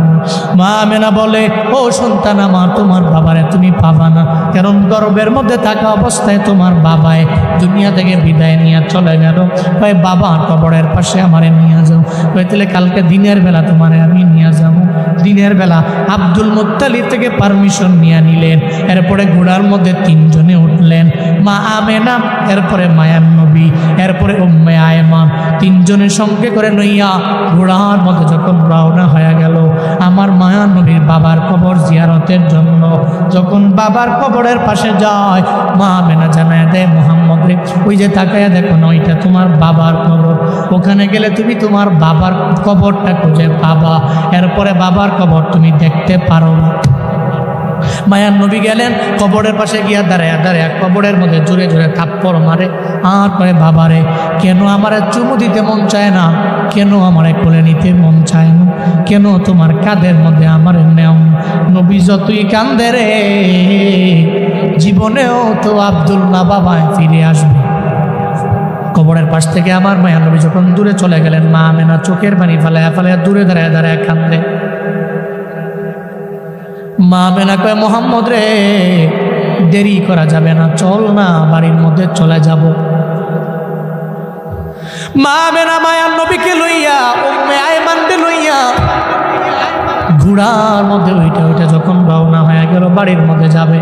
মা আমেনা বলে, ও সন্তান আমার, তোমার বাবারে তুমি পাবা না, কারণ গর্ভের মধ্যে থাকা অবস্থায় তোমার বাবা বাবায় দুনিয়া থেকে বিদায় নিয়ে চলে গেল। কয় বাবার কবরের পাশে আমারে নিয়ে যাও। কয় তাহলে কালকে দিনের বেলা তোমারে আমি নিয়ে যাবো। দিনের বেলা আব্দুল মুত্তালিব থেকে পারমিশন নিয়ে নিলেন। এরপরে ঘোড়ার মধ্যে তিনজনে উঠলেন, মা আমেনা, এরপরে মায়ার নবী, এরপরে উম্মে আয়মান, তিনজনের সঙ্গে করে লইয়া ঘোড়ার মধ্যে যখন রওনা হয়ে গেল আমার মায়ার নবীর বাবার কবর জিয়ারতের জন্য। যখন বাবার কবরের পাশে যায় মা আমেনা জানায় দেয় মুহাম্মদ রে, ওই যে তাকায়া দেখো না ওইটা তোমার বাবার কবর, ওখানে গেলে তুমি তোমার বাবার কবরটা খুঁজে পাবা, এরপরে বাবার কবর তুমি দেখতে পারো। মায়ার নবী গেলেন কবরের পাশে গিয়া দাঁড়ায় দাঁড়ায় কবরের মধ্যে জোরে জোরে থাপ্পড় মারে আর কয়ে বাবারে কেন আমারে চুমু দিতে মন চায় না, কেন আমারে কোলে নিতে মন চায় না, কেন তোমার কাঁধের মধ্যে আমার নেও। নবী যতই কান্দে রে জীবনেও তো আব্দুল্লাহ বাবায় ফিরে আসবে। কবরের পাশ থেকে আমার মায়ার নবী যখন দূরে চলে গেলেন মা আমেনা চোখের পানি ফালায়া ফালায়া দূরে দাঁড়ায় দাঁড়ায় কান্দে। মা আমেনা কয় মুহাম্মদ রে দেরি করা যাবে না, চল না বাড়ির মধ্যে চলে যাব। মা আমেনা মায়ার নবীকে লইয়া উম্মে আয়মানকে লইয়া ঘোড়ার মধ্যে ওইটা যখন রওনা হয়ে গেল বাড়ির মধ্যে যাবে,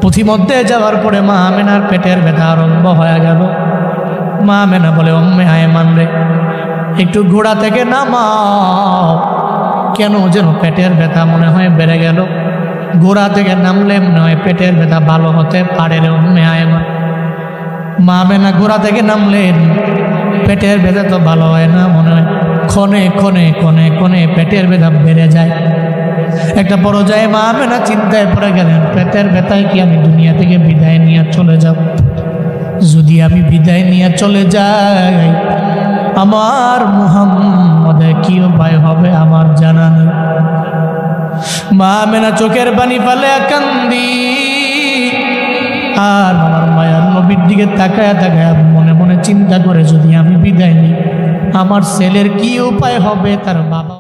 পথিমধ্যে যাওয়ার পরে মা আমেনার পেটের ব্যথা আরম্ভ হয়ে গেল। মা আমেনা বলে উম্মে আয়মান রে একটু ঘোড়া থেকে নামাও, কেন যেন পেটের ব্যথা মনে হয় বেড়ে গেল। ঘোড়া থেকে নামলে মনে হয় পেটের ব্যথা ভালো হতে পারে রে উম্মে আয়মান। মা আমেনা ঘোড়া থেকে নামলেন, পেটের ব্যথা তো ভালো হয় না, মনে হয় ক্ষণে ক্ষণে ক্ষণে ক্ষণে পেটের ব্যথা বেড়ে যায়। একটা পর্যায়ে মা আমেনা চিন্তায় পড়ে গেলেন, পেটের ব্যথায় কি আমি দুনিয়া থেকে বিদায় নিয়ে চলে যাব? যদি আমি বিদায় নিয়ে চলে যাই আমার মুহাম্মদের কি উপায় হবে আমার জানা নেই। মা আমেনা চোখের পানি ফেলে কান্দি আর আমার মায়ার নবীর দিকে তাকায়া তাকায়া মনে মনে চিন্তা করে যদি আমি বিদায় নিই আমার ছেলের কি উপায় হবে, তার বাবা